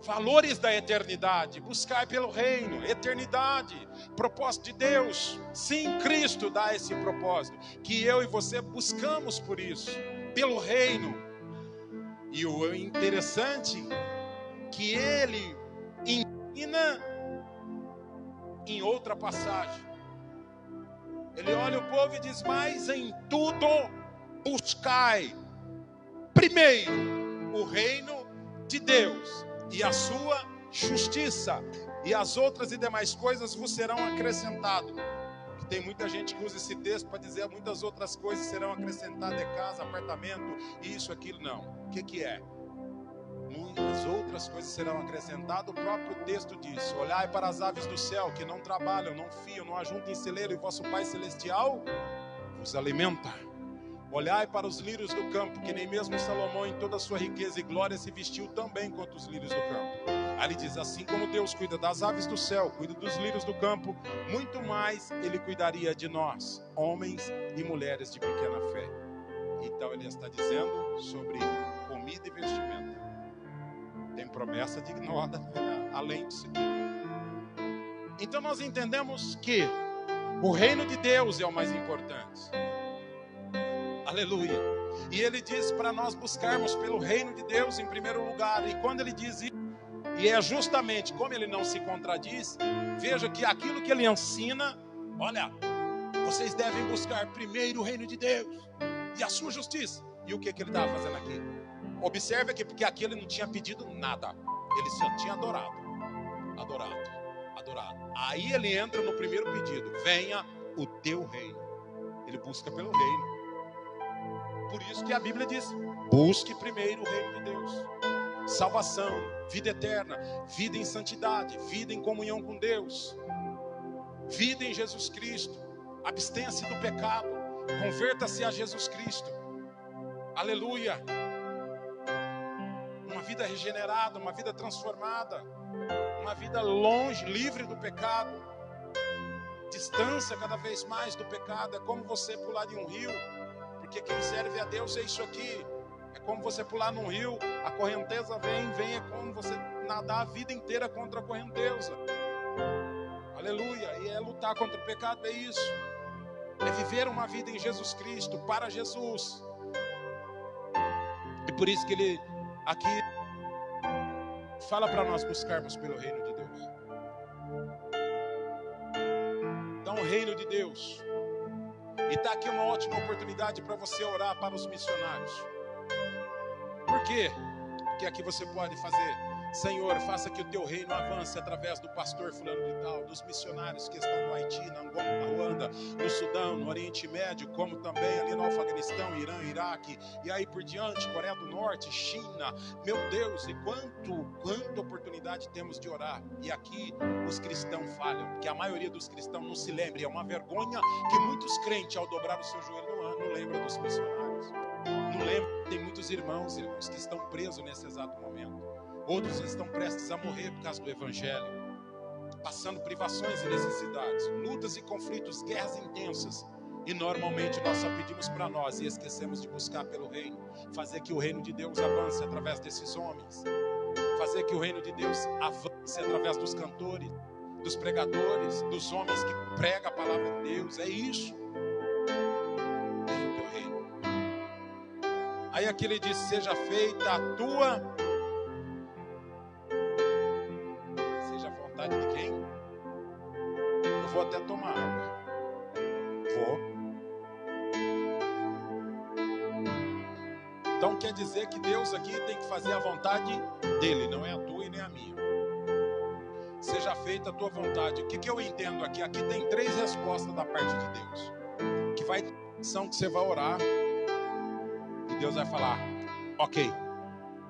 Valores da eternidade, buscar pelo reino, eternidade, propósito de Deus. Sim, Cristo dá esse propósito, que eu e você buscamos por isso, pelo reino. E o interessante, que ele ensina em outra passagem. Ele olha o povo e diz, mas em tudo buscai primeiro o reino de Deus e a sua justiça, e as outras e demais coisas vos serão acrescentadas. Tem muita gente que usa esse texto para dizer muitas outras coisas serão acrescentadas, de casa, apartamento, isso, aquilo. Não. O que é? Muitas outras coisas serão acrescentadas. O próprio texto diz: olhai para as aves do céu, que não trabalham, não fiam, não ajuntam em celeiro, e vosso Pai Celestial vos alimenta. Olhai para os lírios do campo, que nem mesmo Salomão em toda a sua riqueza e glória se vestiu tão bem quanto os lírios do campo. Aí ele diz, assim como Deus cuida das aves do céu, cuida dos lírios do campo, muito mais Ele cuidaria de nós, homens e mulheres de pequena fé. Então ele está dizendo sobre comida e vestimenta. Tem promessa de nada além disso aqui. Então nós entendemos que o reino de Deus é o mais importante. Aleluia. E ele diz para nós buscarmos pelo reino de Deus em primeiro lugar. E quando ele diz isso, e é justamente como ele não se contradiz, veja que aquilo que ele ensina, olha, vocês devem buscar primeiro o reino de Deus e a sua justiça. E o que ele estava fazendo aqui? Observe aqui, porque aqui ele não tinha pedido nada. Ele só tinha adorado. Aí ele entra no primeiro pedido: venha o teu reino. Ele busca pelo reino. Por isso que a Bíblia diz: busque primeiro o reino de Deus. Salvação, vida eterna, vida em santidade, vida em comunhão com Deus, vida em Jesus Cristo. Abstenha-se do pecado, converta-se a Jesus Cristo. Aleluia. Uma vida regenerada, uma vida transformada, uma vida longe, livre do pecado, distância cada vez mais do pecado. É como você pular de um rio, porque quem serve a Deus é isso aqui. É como você pular num rio, a correnteza vem, é como você nadar a vida inteira contra a correnteza. Aleluia. E é lutar contra o pecado, é isso. É viver uma vida em Jesus Cristo, para Jesus. E por isso que ele aqui fala para nós buscarmos pelo reino de Deus. Então, o reino de Deus. E está aqui uma ótima oportunidade para você orar para os missionários. Por quê? Porque aqui você pode fazer: Senhor, faça que o teu reino avance através do pastor fulano de tal, dos missionários que estão no Haiti, na Angola, na Ruanda, no Sudão, no Oriente Médio, como também ali no Afeganistão, Irã, Iraque, e aí por diante, Coreia do Norte, China. Meu Deus, e quanta oportunidade temos de orar. E aqui os cristãos falham, porque a maioria dos cristãos não se lembra. É uma vergonha que muitos crentes, ao dobrar o seu joelho no ano, não lembram dos missionários. Não lembram. Tem muitos irmãos que estão presos nesse exato momento. Outros estão prestes a morrer por causa do evangelho, passando privações e necessidades, lutas e conflitos, guerras intensas. E normalmente nós só pedimos para nós e esquecemos de buscar pelo reino. Fazer que o reino de Deus avance através desses homens. Fazer que o reino de Deus avance através dos cantores, dos pregadores, dos homens que pregam a palavra de Deus. É isso. Venha o teu reino. Aí aqui ele diz: seja feita a tua de quem? Eu vou até tomar água. Vou. Então quer dizer que Deus aqui tem que fazer a vontade dele, não é a tua e nem a minha. Seja feita a tua vontade. O que eu entendo aqui? Aqui tem 3 respostas da parte de Deus. Que vai ter ação que você vai orar e Deus vai falar: ok,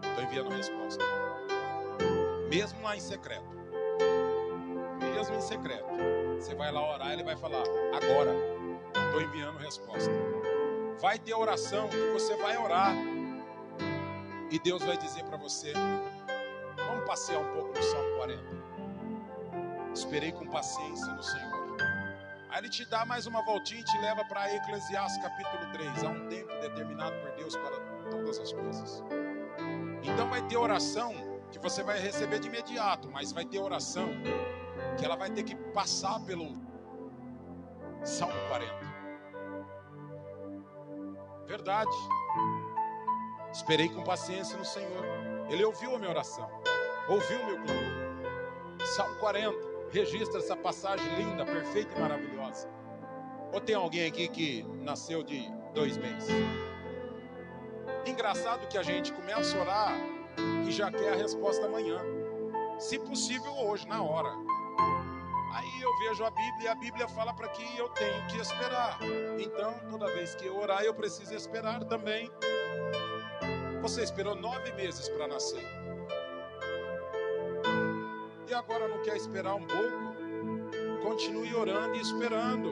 estou enviando a resposta. Mesmo lá em secreto. Mesmo em secreto, você vai lá orar, ele vai falar: agora, estou enviando resposta. Vai ter oração que você vai orar e Deus vai dizer para você: vamos passear um pouco no Salmo 40. Esperei com paciência no Senhor. Aí ele te dá mais uma voltinha e te leva para Eclesiastes capítulo 3. Há um tempo determinado por Deus para todas as coisas. Então vai ter oração que você vai receber de imediato, mas vai ter oração que ela vai ter que passar pelo Salmo 40. Verdade. Esperei com paciência no Senhor. Ele ouviu a minha oração, ouviu o meu clamor. Salmo 40 registra essa passagem linda, perfeita e maravilhosa. Ou tem alguém aqui que nasceu de 2 meses? Engraçado que a gente começa a orar e já quer a resposta amanhã, se possível hoje, na hora. Aí eu vejo a Bíblia e a Bíblia fala para que eu tenho que esperar. Então, toda vez que eu orar, eu preciso esperar também. Você esperou 9 meses para nascer. E agora não quer esperar um pouco? Continue orando e esperando.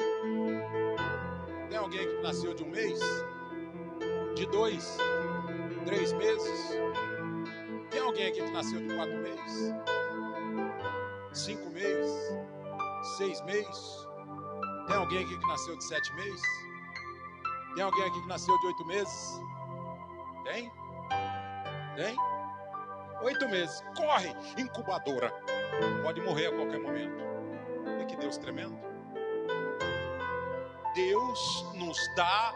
Tem alguém que nasceu de 1 mês? De 2? 3 meses? Tem alguém aqui que nasceu de 4 meses? 5 meses? 6 meses? Tem alguém aqui que nasceu de 7 meses? Tem alguém aqui que nasceu de 8 meses? Tem? Tem? 8 meses. Corre, incubadora. Pode morrer a qualquer momento. que Deus tremendo. Deus nos dá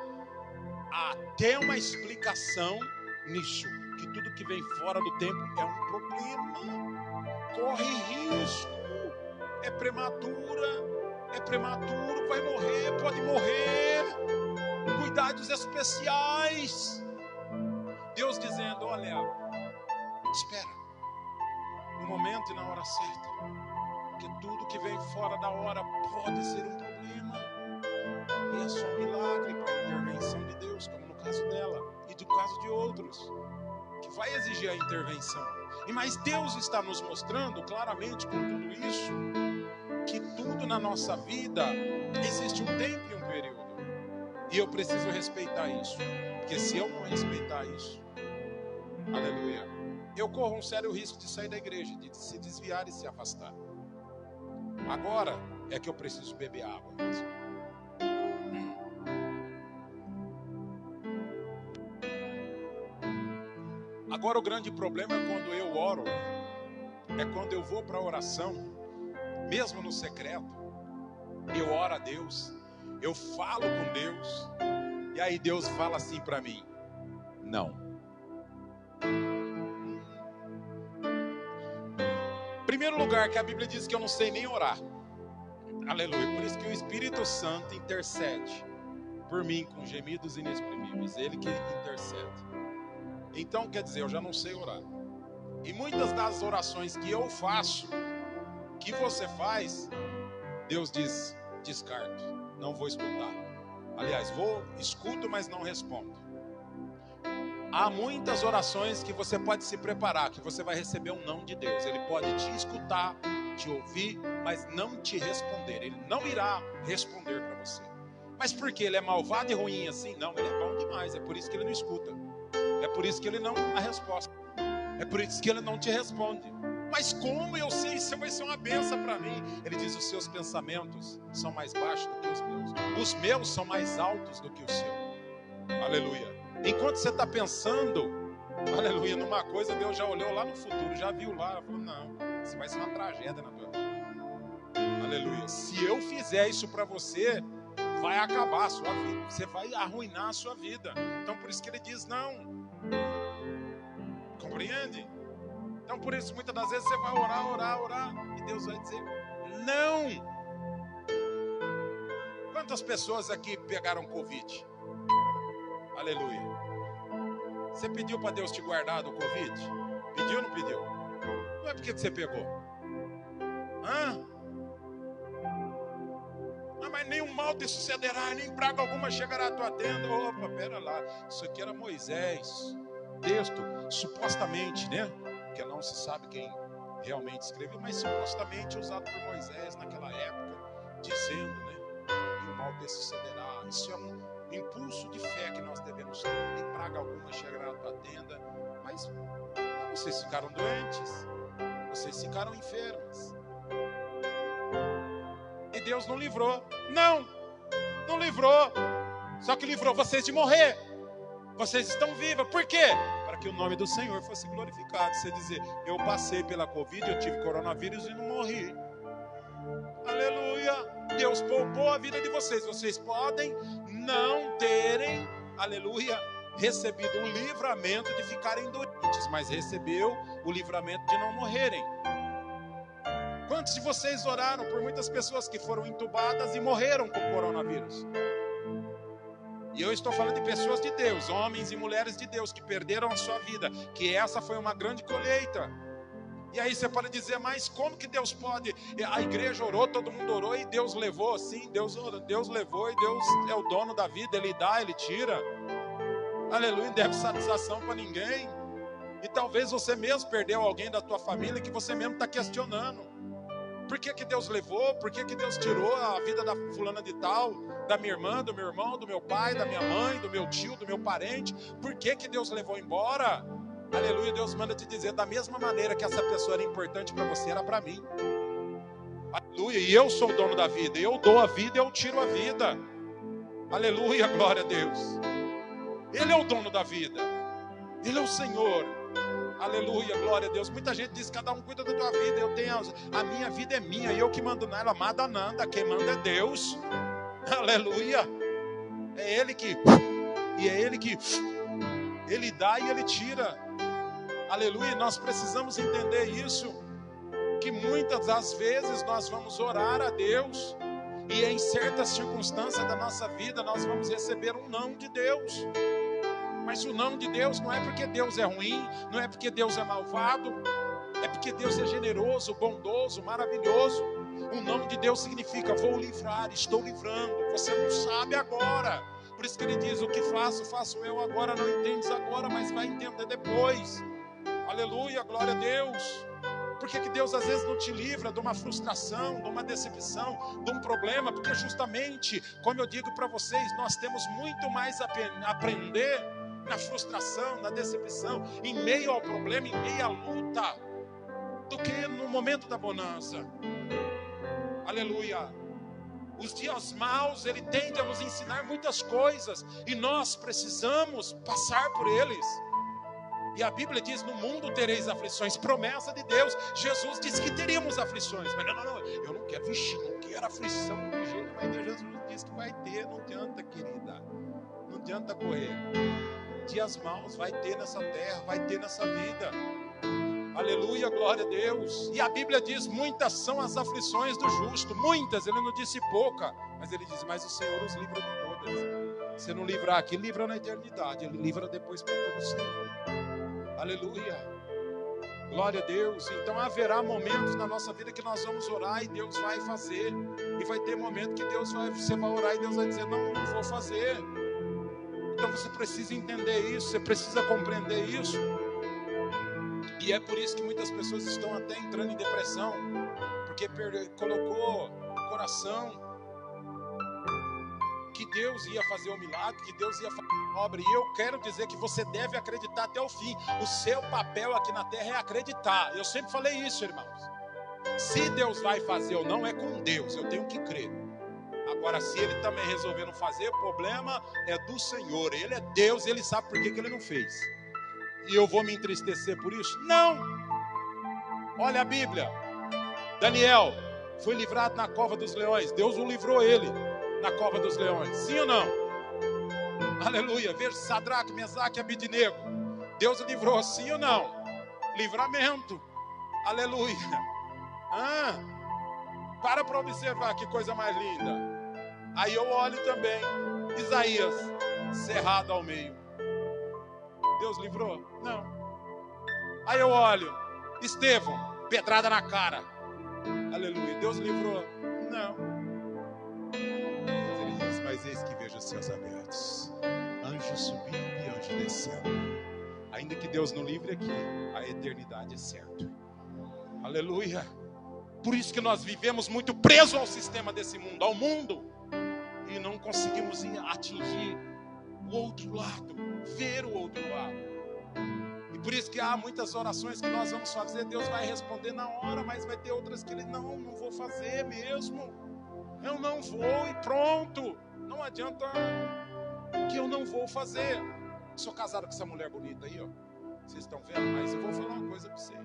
até uma explicação nisso, que tudo que vem fora do tempo é um problema, corre risco, é prematuro, vai morrer, pode morrer, cuidados especiais. Deus dizendo, olha, espera, no momento e na hora certa, porque tudo que vem fora da hora pode ser um problema, e é só um milagre para a intervenção de Deus, como no caso dela, e do caso de outros, que vai exigir a intervenção. Mas Deus está nos mostrando claramente com tudo isso, que tudo na nossa vida existe um tempo e um período. E eu preciso respeitar isso. Porque se eu não respeitar isso, aleluia, eu corro um sério risco de sair da igreja, de se desviar e se afastar. Agora é que eu preciso beber água mesmo. Agora o grande problema é quando eu oro, é quando eu vou para a oração, mesmo no secreto, eu oro a Deus, eu falo com Deus, e aí Deus fala assim para mim, não. Primeiro lugar, que a Bíblia diz que eu não sei nem orar, aleluia, por isso que o Espírito Santo intercede por mim com gemidos inexprimíveis, Ele que intercede. Então, quer dizer, eu já não sei orar. E muitas das orações que eu faço, que você faz, Deus diz, descarto, não vou escutar. Aliás, escuto, mas não respondo. Há muitas orações que você pode se preparar, que você vai receber um não de Deus. Ele pode te escutar, te ouvir, mas não te responder. Ele não irá responder para você. Mas por que ele é malvado e ruim assim? Não, ele é bom demais, é por isso que ele não escuta. É por isso que ele não dá a resposta. É por isso que ele não te responde. Mas como eu sei, isso vai ser uma bênção para mim? Ele diz, os seus pensamentos são mais baixos do que os meus. Os meus são mais altos do que o seu. Aleluia. Enquanto você está pensando, aleluia, numa coisa, Deus já olhou lá no futuro, já viu lá, falou, não, isso vai ser uma tragédia na tua vida. Aleluia. Se eu fizer isso para você, vai acabar a sua vida. Você vai arruinar a sua vida. Então por isso que ele diz não. Compreende? Então por isso muitas das vezes você vai orar e Deus vai dizer não. Quantas pessoas aqui pegaram Covid? Aleluia. Você pediu para Deus te guardar do Covid? Pediu ou não pediu? Não é porque que você pegou? Mas nenhum mal te sucederá, nem praga alguma chegará à tua tenda. Opa, pera lá, isso aqui era Moisés, texto, supostamente, né? Porque não se sabe quem realmente escreveu, mas supostamente usado por Moisés naquela época, dizendo, né? Nenhum mal te sucederá. Isso é um impulso de fé que nós devemos ter, nem praga alguma chegará à tua tenda. Mas vocês ficaram doentes, vocês ficaram enfermos. E Deus não livrou. Não livrou. Só que livrou vocês de morrer. Vocês estão vivos. Por quê? Para que o nome do Senhor fosse glorificado. Você dizer, eu passei pela Covid, eu tive coronavírus e não morri. Aleluia. Deus poupou a vida de vocês. Vocês podem não terem, aleluia, recebido um livramento de ficarem doentes, mas recebeu o livramento de não morrerem. Quantos de vocês oraram por muitas pessoas que foram entubadas e morreram com coronavírus? E eu estou falando de pessoas de Deus, homens e mulheres de Deus que perderam a sua vida, que essa foi uma grande colheita. E aí você pode dizer, mas como que Deus pode? A igreja orou, todo mundo orou e Deus levou. Sim, Deus levou e Deus é o dono da vida, Ele dá, Ele tira. Aleluia, não deve satisfação para ninguém. E talvez você mesmo perdeu alguém da tua família que você mesmo está questionando. Por que Deus levou? Por que Deus tirou a vida da fulana de tal? Da minha irmã, do meu irmão, do meu pai, da minha mãe, do meu tio, do meu parente? Por que Deus levou embora? Aleluia, Deus manda te dizer, da mesma maneira que essa pessoa era importante para você, era para mim. Aleluia, e eu sou o dono da vida, eu dou a vida, eu tiro a vida. Aleluia, glória a Deus. Ele é o dono da vida, Ele é o Senhor. Aleluia, glória a Deus. Muita gente diz, cada um cuida da tua vida. Eu tenho, a minha vida é minha e eu que mando nela. Manda nada, quem manda é Deus. Aleluia. É Ele que Ele dá e Ele tira. Aleluia. Nós precisamos entender isso, que muitas das vezes nós vamos orar a Deus e em certas circunstâncias da nossa vida nós vamos receber um não de Deus. Mas o não de Deus não é porque Deus é ruim, não é porque Deus é malvado, é porque Deus é generoso, bondoso, maravilhoso. O não de Deus significa: vou livrar, estou livrando, você não sabe agora. Por isso que ele diz: o que faço, faço eu agora, não entendes agora, mas vai entender depois. Aleluia, glória a Deus. Por que Deus às vezes não te livra de uma frustração, de uma decepção, de um problema? Porque justamente, como eu digo para vocês, nós temos muito mais a aprender na frustração, na decepção, em meio ao problema, em meio à luta, do que no momento da bonança. Aleluia. Os dias maus, ele tende a nos ensinar muitas coisas, e nós precisamos passar por eles. E a Bíblia diz: no mundo tereis aflições, promessa de Deus. Jesus disse que teríamos aflições, mas não, eu não quero, não quero aflição de jeito, mas Jesus disse que vai ter. Não adianta, querida, não adianta correr. Dias maus vai ter nessa terra, vai ter nessa vida. Aleluia, glória a Deus. E a Bíblia diz: muitas são as aflições do justo. Muitas, ele não disse pouca, mas ele diz: mas o Senhor os livra de todas. Se não livrar aqui, livra na eternidade. Ele livra depois para todo sempre. Aleluia, glória a Deus. Então haverá momentos na nossa vida que nós vamos orar e Deus vai fazer. E vai ter momento que você vai orar e Deus vai dizer: não vou fazer. Então você precisa entender isso, você precisa compreender isso. E é por isso que muitas pessoas estão até entrando em depressão, porque colocou no coração que Deus ia fazer um milagre, que Deus ia fazer uma obra. E eu quero dizer que você deve acreditar até o fim. O seu papel aqui na terra é acreditar. Eu sempre falei isso, irmãos. Se Deus vai fazer ou não, é com Deus, eu tenho que crer. Agora, se Ele também resolver não fazer, o problema é do Senhor. Ele é Deus, Ele sabe por que Ele não fez. E eu vou me entristecer por isso? Não! Olha a Bíblia. Daniel foi livrado na cova dos leões. Deus o livrou ele na cova dos leões. Sim ou não? Aleluia. Veja Sadraque, Mesaque e Abednego. Deus livrou, sim ou não? Livramento. Aleluia. Para observar que coisa mais linda. Aí eu olho também Isaías, cerrado ao meio. Deus livrou? Não. Aí eu olho Estevão, pedrada na cara. Aleluia. Deus livrou? Não. Mas ele diz: mas eis que vejo os céus abertos, anjo subindo e anjo descendo. Ainda que Deus não livre aqui, a eternidade é certa. Aleluia. Por isso que nós vivemos muito presos ao sistema desse mundo, ao mundo, e não conseguimos atingir o outro lado, ver o outro lado. E por isso que há muitas orações que nós vamos fazer, Deus vai responder na hora, mas vai ter outras que Ele não vou fazer mesmo. Eu não vou e pronto. Não adianta que eu não vou fazer. Sou casado com essa mulher bonita aí, ó. Vocês estão vendo? Mas eu vou falar uma coisa para vocês.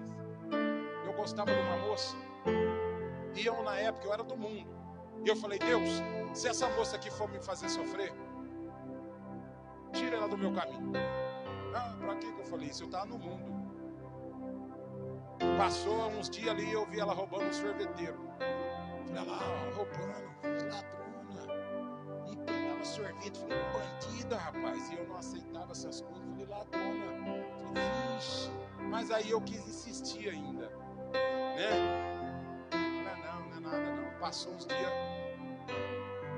Eu gostava de uma moça, e eu na época eu era do mundo. E eu falei: Deus, se essa moça aqui for me fazer sofrer, tira ela do meu caminho. Pra que eu falei isso? Eu estava no mundo. Passou uns dias ali e eu vi ela roubando um sorveteiro. Falei: lá, roubando, ladrona. E pegava sorvete. Falei: bandida, rapaz. E eu não aceitava essas coisas. Falei: ladrona. Falei: vixe. Mas aí eu quis insistir ainda, né? Não é nada não. Passou uns dias,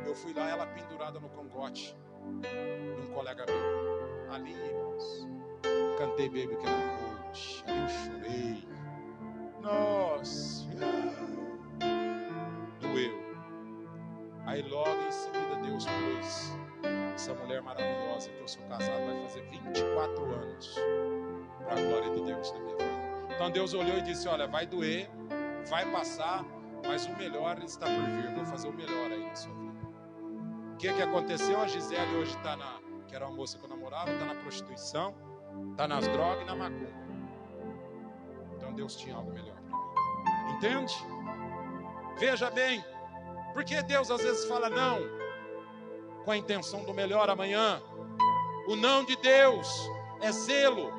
eu fui lá, ela pendurada no cangote de um colega meu. Ali, irmãos, cantei Baby Can I Hold. Ali eu chorei. Nossa, doeu. Aí logo em seguida Deus pôs essa mulher maravilhosa, que eu sou casado, vai fazer 24 anos, para a glória de Deus na minha vida. Então Deus olhou e disse: olha, vai doer, vai passar, mas o melhor está por vir. Vou fazer o melhor aí na sua vida. O que aconteceu? A Gisele hoje está que era uma moça que eu namorava, está na prostituição, está nas drogas e na macumba. Então Deus tinha algo melhor para mim. Entende? Veja bem, porque Deus às vezes fala não com a intenção do melhor amanhã. O não de Deus é zelo,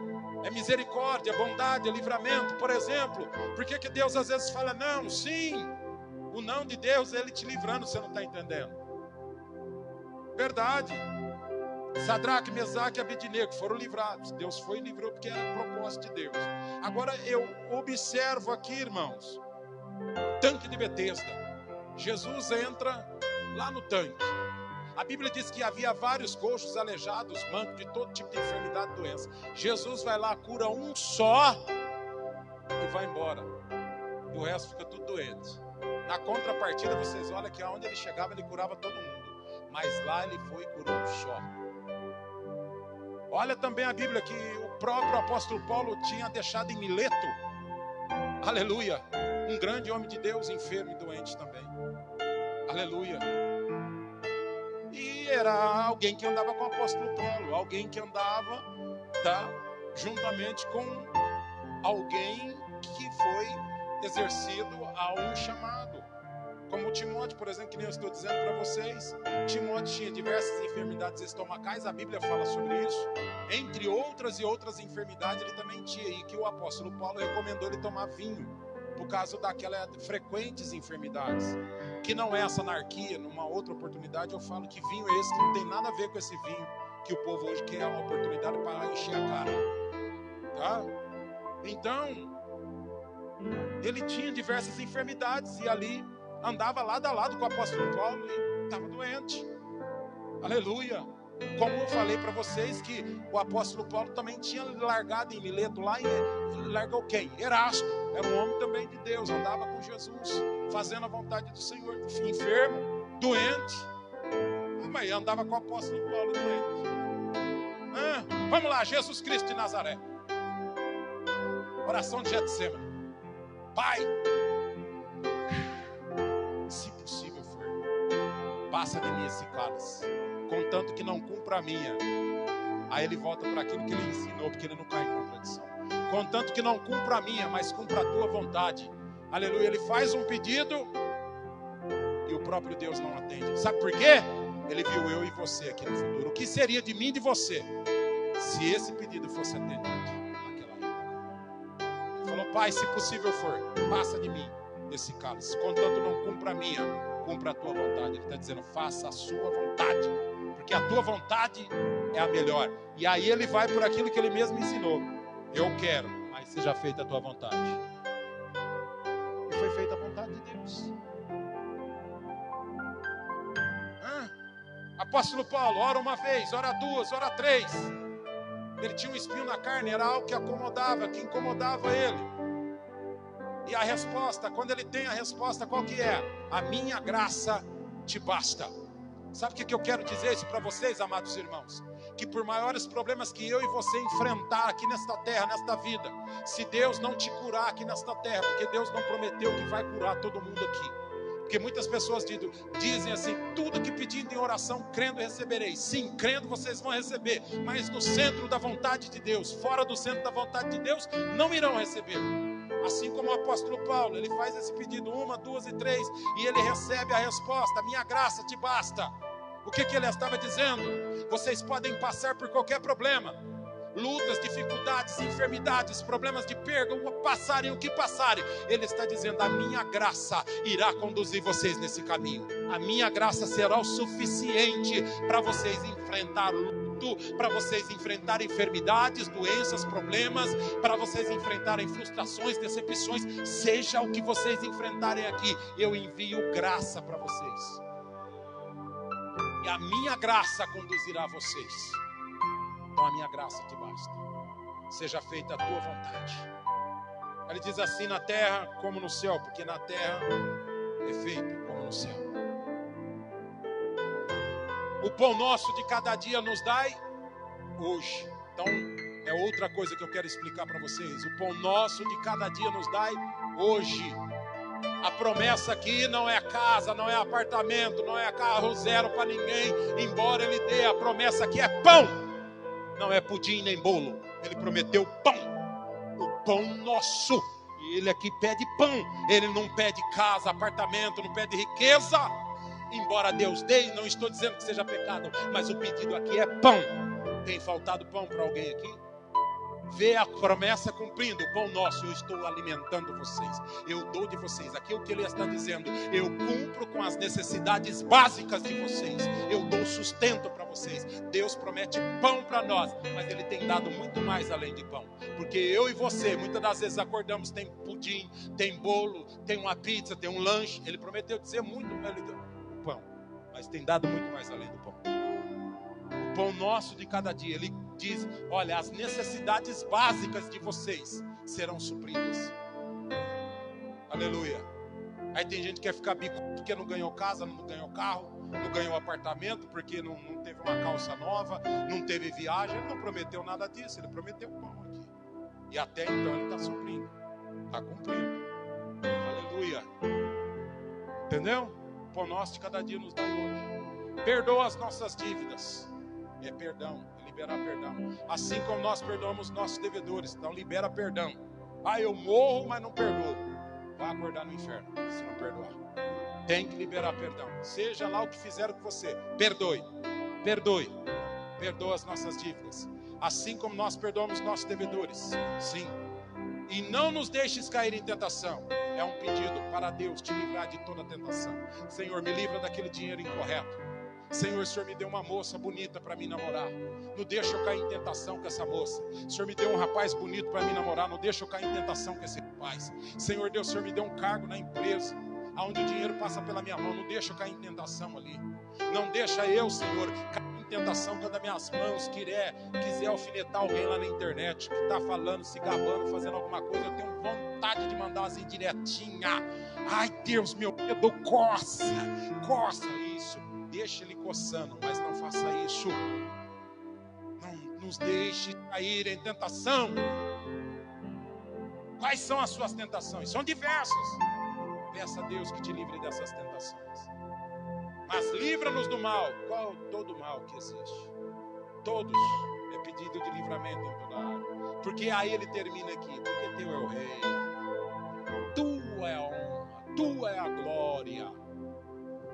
é misericórdia, é bondade, é livramento. Por exemplo, por que Deus às vezes fala não? Sim, o não de Deus é Ele te livrando, você não está entendendo. Verdade. Sadraque, Mesaque e Abednego foram livrados. Deus foi e livrou porque era propósito de Deus. Agora eu observo aqui, irmãos, tanque de Betesda. Jesus entra lá no tanque. A Bíblia diz que havia vários coxos, aleijados, mancos, de todo tipo de enfermidade e doença. Jesus vai lá, cura um só e vai embora. E o resto fica tudo doente. Na contrapartida, vocês olham que aonde ele chegava, ele curava todo mundo. Mas lá ele foi e curou um só. Olha também a Bíblia que o próprio apóstolo Paulo tinha deixado em Mileto. Aleluia. Um grande homem de Deus, enfermo e doente também. Aleluia. E era alguém que andava com o apóstolo Paulo. Alguém que andava, juntamente com alguém que foi exercido a um chamado. Como Timóteo, por exemplo, que nem eu estou dizendo para vocês. Timóteo tinha diversas enfermidades estomacais, a Bíblia fala sobre isso. Entre outras e outras enfermidades ele também tinha. E que o apóstolo Paulo recomendou ele tomar vinho, por causa daquelas frequentes enfermidades. Que não é essa anarquia. Numa outra oportunidade eu falo que vinho é esse, que não tem nada a ver com esse vinho que o povo hoje quer uma oportunidade para encher a cara. Tá? Então, ele tinha diversas enfermidades e ali andava lado a lado com o apóstolo Paulo e estava doente. Aleluia. Como eu falei para vocês que o apóstolo Paulo também tinha largado em Mileto lá e largou quem? Erasto. Era um homem também de Deus, andava com Jesus, fazendo a vontade do Senhor, enfermo, doente. Mas andava com o apóstolo Paulo doente. Vamos lá, Jesus Cristo de Nazaré. Oração de Getsemane. Pai, se possível for, passa de mim esse cálice, contanto que não cumpra a minha. Aí ele volta para aquilo que ele ensinou, porque ele não cai em contradição. Contanto que não cumpra a minha, mas cumpra a tua vontade. Aleluia. Ele faz um pedido e o próprio Deus não atende. Sabe por quê? Ele viu eu e você aqui no futuro. O que seria de mim e de você se esse pedido fosse atendido naquela época? Ele falou: Pai, se possível for, passa de mim esse cálice, contanto não cumpra a minha, cumpra a tua vontade. Ele está dizendo: faça a sua vontade, porque a tua vontade é a melhor. E aí ele vai por aquilo que ele mesmo ensinou. Eu quero, mas seja feita a tua vontade. E foi feita a vontade de Deus. Apóstolo Paulo, ora uma vez, ora duas, ora três. Ele tinha um espinho na carne, era algo que acomodava, que incomodava ele. E a resposta, quando ele tem a resposta, qual que é? A minha graça te basta. Sabe o que eu quero dizer isso para vocês, amados irmãos? Que por maiores problemas que eu e você enfrentar aqui nesta terra, nesta vida, se Deus não te curar aqui nesta terra, porque Deus não prometeu que vai curar todo mundo aqui. Porque muitas pessoas dizem assim: tudo que pedindo em oração, crendo recebereis. Sim, crendo vocês vão receber, mas no centro da vontade de Deus, fora do centro da vontade de Deus, não irão receber. Assim como o apóstolo Paulo, ele faz esse pedido 1, 2 e 3, e ele recebe a resposta: minha graça te basta. O que ele estava dizendo? Vocês podem passar por qualquer problema, lutas, dificuldades, enfermidades, problemas de perda, passarem o que passarem. Ele está dizendo: a minha graça irá conduzir vocês nesse caminho. A minha graça será o suficiente para vocês enfrentar luto, para vocês enfrentarem enfermidades, doenças, problemas, para vocês enfrentarem frustrações, decepções. Seja o que vocês enfrentarem aqui, eu envio graça para vocês. E a minha graça conduzirá vocês. Então a minha graça te basta. Seja feita a tua vontade. Ele diz assim: na terra como no céu, porque na terra é feito como no céu. O pão nosso de cada dia nos dai hoje. Então é outra coisa que eu quero explicar para vocês. O pão nosso de cada dia nos dai hoje. A promessa aqui não é casa, não é apartamento, não é carro zero para ninguém, embora ele dê. A promessa aqui é pão. Não é pudim nem bolo. Ele prometeu pão. O pão nosso Ele aqui pede pão, ele não pede casa, apartamento, não pede riqueza. Embora Deus dê, não estou dizendo que seja pecado, mas o pedido aqui é pão. Tem faltado pão para alguém aqui? Vê a promessa cumprindo. O pão nosso, eu estou alimentando vocês, eu dou de vocês. Aqui é o que ele está dizendo: eu cumpro com as necessidades básicas de vocês, eu dou sustento para vocês. Deus promete pão para nós, mas ele tem dado muito mais além de pão. Porque eu e você, muitas das vezes acordamos, tem pudim, tem bolo, tem uma pizza, tem um lanche. Ele prometeu dizer muito, ele deu pão, mas tem dado muito mais além do pão. O pão nosso de cada dia, ele diz: olha, as necessidades básicas de vocês serão supridas. Aleluia. Aí tem gente que quer ficar bico porque não ganhou casa, não ganhou carro, não ganhou apartamento, porque não teve uma calça nova, não teve viagem. Ele não prometeu nada disso, ele prometeu pão aqui. E até então ele está suprindo, está cumprindo. Aleluia. Entendeu? O pão nosso de cada dia nos dá hoje. Perdoa as nossas dívidas. É perdão, é liberar perdão. Assim como nós perdoamos nossos devedores. Então libera perdão. Ah, eu morro, mas não perdoo. Vai acordar no inferno se não perdoar. Tem que liberar perdão. Seja lá o que fizeram com você, perdoe. Perdoe. Perdoa as nossas dívidas. Assim como nós perdoamos nossos devedores. Sim. E não nos deixes cair em tentação. É um pedido para Deus te livrar de toda tentação. Senhor, me livra daquele dinheiro incorreto. Senhor, o Senhor me deu uma moça bonita para me namorar. Não deixa eu cair em tentação com essa moça. O Senhor me deu um rapaz bonito para me namorar. Não deixa eu cair em tentação com esse rapaz. Senhor Deus, o Senhor me deu um cargo na empresa, onde o dinheiro passa pela minha mão. Não deixa eu cair em tentação ali. Não deixa eu, Senhor, cair em tentação quando as minhas mãos quiser alfinetar alguém lá na internet que está falando, se gabando, fazendo alguma coisa. Eu tenho vontade de mandar umas indiretinhas. Ai, Deus, meu medo, coça isso. Deixa ele coçando, mas não faça isso. Não nos deixe cair em tentação. Quais são as suas tentações? São diversas. Peça a Deus que te livre dessas tentações. Mas livra-nos do mal. Qual todo mal que existe? Todos é pedido de livramento em toda área. Porque aí ele termina aqui. Porque teu é o rei. Tua é a honra. Tua é a glória.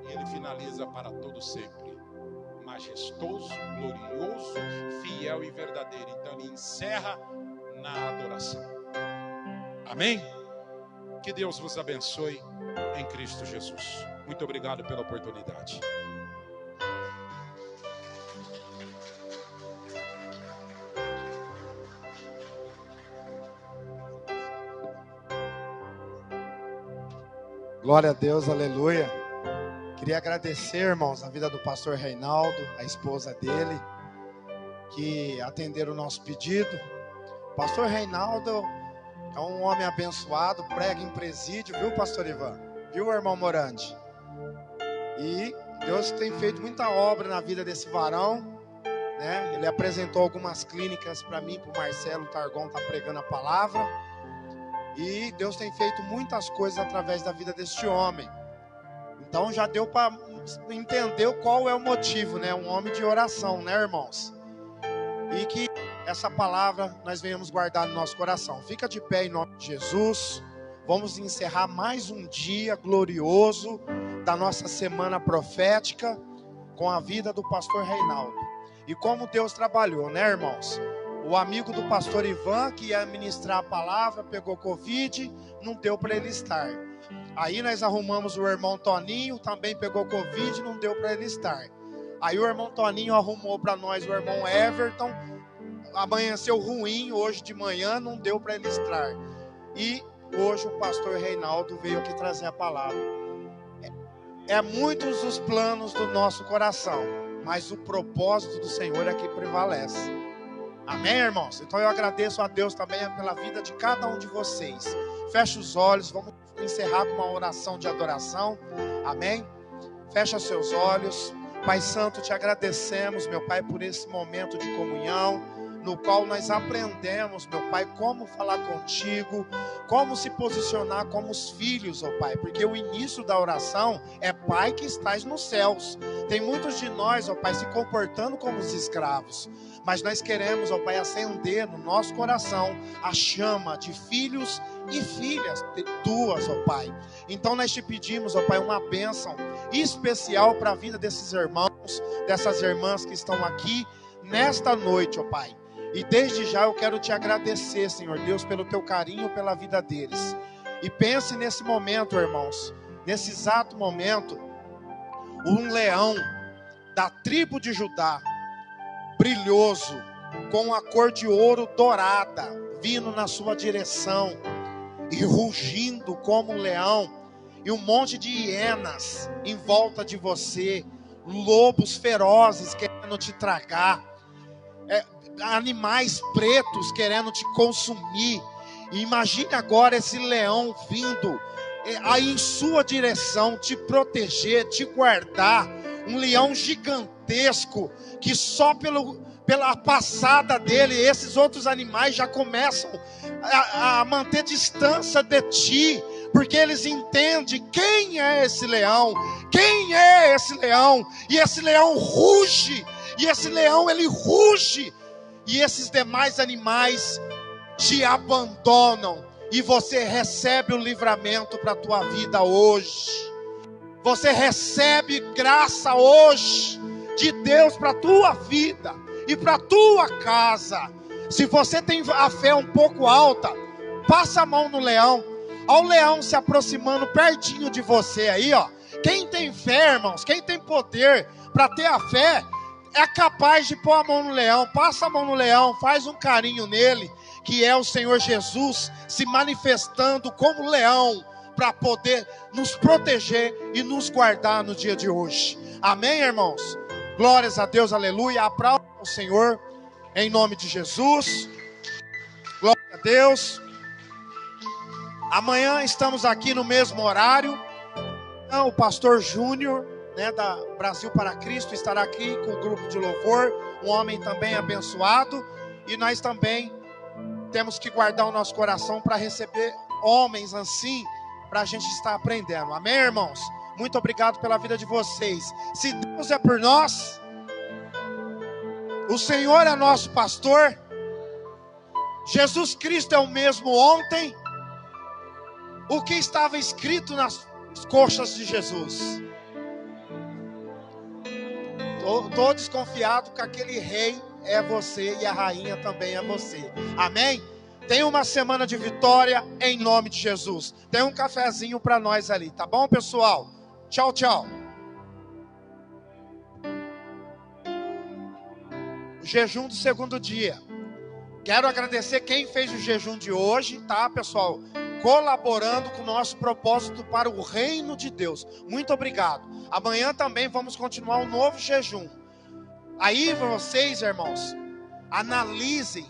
E ele finaliza para todo sempre. Majestoso, glorioso, fiel e verdadeiro. Então ele encerra na adoração. Amém? Que Deus vos abençoe em Cristo Jesus. Muito obrigado pela oportunidade. Glória a Deus, aleluia. Queria agradecer, irmãos, a vida do pastor Reinaldo, a esposa dele, que atenderam o nosso pedido. O pastor Reinaldo é um homem abençoado, prega em presídio, viu, pastor Ivan? Viu, irmão Morandi? E Deus tem feito muita obra na vida desse varão, né? Ele apresentou algumas clínicas para mim, para o Marcelo Targon, está pregando a palavra. E Deus tem feito muitas coisas através da vida deste homem. Então já deu para entender qual é o motivo, né? Um homem de oração, né, irmãos? E que essa palavra nós venhamos guardar no nosso coração. Fica de pé em nome de Jesus. Vamos encerrar mais um dia glorioso da nossa semana profética com a vida do pastor Reinaldo. E como Deus trabalhou, né, irmãos? O amigo do pastor Ivan, que ia ministrar a palavra, pegou Covid, não deu para ele estar. Aí nós arrumamos o irmão Toninho, também pegou Covid, não deu para ele estar. Aí o irmão Toninho arrumou para nós o irmão Everton, amanheceu ruim hoje de manhã, não deu para ele estar. E hoje o pastor Reinaldo veio aqui trazer a palavra. É muitos os planos do nosso coração, mas o propósito do Senhor é que prevalece. Amém, irmãos? Então eu agradeço a Deus também pela vida de cada um de vocês. Feche os olhos, vamos encerrar com uma oração de adoração. Amém? Fecha seus olhos. Pai Santo, te agradecemos, meu Pai, por esse momento de comunhão, no qual nós aprendemos, meu Pai, como falar contigo, como se posicionar como os filhos, ó Pai, porque o início da oração é Pai que estás nos céus. Tem muitos de nós, ó Pai, se comportando como os escravos, mas nós queremos, ó Pai, acender no nosso coração a chama de filhos e filhas tuas, ó Pai. Então nós te pedimos, ó Pai, uma bênção especial para a vida desses irmãos, dessas irmãs que estão aqui nesta noite, ó Pai. E desde já eu quero te agradecer, Senhor Deus, pelo teu carinho, pela vida deles. E pense nesse momento, irmãos, nesse exato momento, um leão da tribo de Judá, brilhoso, com a cor de ouro dourada, vindo na sua direção, e rugindo como um leão, e um monte de hienas em volta de você, lobos ferozes querendo te tragar, animais pretos querendo te consumir. E imagine agora esse leão vindo aí em sua direção, te proteger, te guardar. Um leão gigantesco que só pela passada dele, esses outros animais já começam a manter distância de ti, porque eles entendem quem é esse leão, quem é esse leão, e esse leão ruge, e esse leão ele ruge, e esses demais animais te abandonam, e você recebe o livramento para a tua vida hoje. Você recebe graça hoje de Deus para a tua vida e para a tua casa. Se você tem a fé um pouco alta, passa a mão no leão. Olha o leão se aproximando pertinho de você aí, ó. Quem tem fé, irmãos, quem tem poder para ter a fé, é capaz de pôr a mão no leão. Passa a mão no leão, faz um carinho nele, que é o Senhor Jesus se manifestando como leão, para poder nos proteger e nos guardar no dia de hoje. Amém, irmãos? Glórias a Deus, aleluia. Aplauda o Senhor, em nome de Jesus. Glória a Deus. Amanhã estamos aqui no mesmo horário. O pastor Júnior, da Brasil para Cristo, estará aqui com o grupo de louvor. Um homem também abençoado. E nós também temos que guardar o nosso coração para receber homens assim, para a gente estar aprendendo. Amém, irmãos? Muito obrigado pela vida de vocês. Se Deus é por nós, o Senhor é nosso pastor, Jesus Cristo é o mesmo ontem, o que estava escrito nas coxas de Jesus. Estou desconfiado que aquele rei é você e a rainha também é você. Amém? Tenha uma semana de vitória em nome de Jesus. Tem um cafezinho para nós ali, tá bom, pessoal? Tchau, tchau. O jejum do segundo dia. Quero agradecer quem fez o jejum de hoje, tá, pessoal? Colaborando com o nosso propósito para o reino de Deus. Muito obrigado. Amanhã também vamos continuar um novo jejum. Aí vocês, irmãos, analisem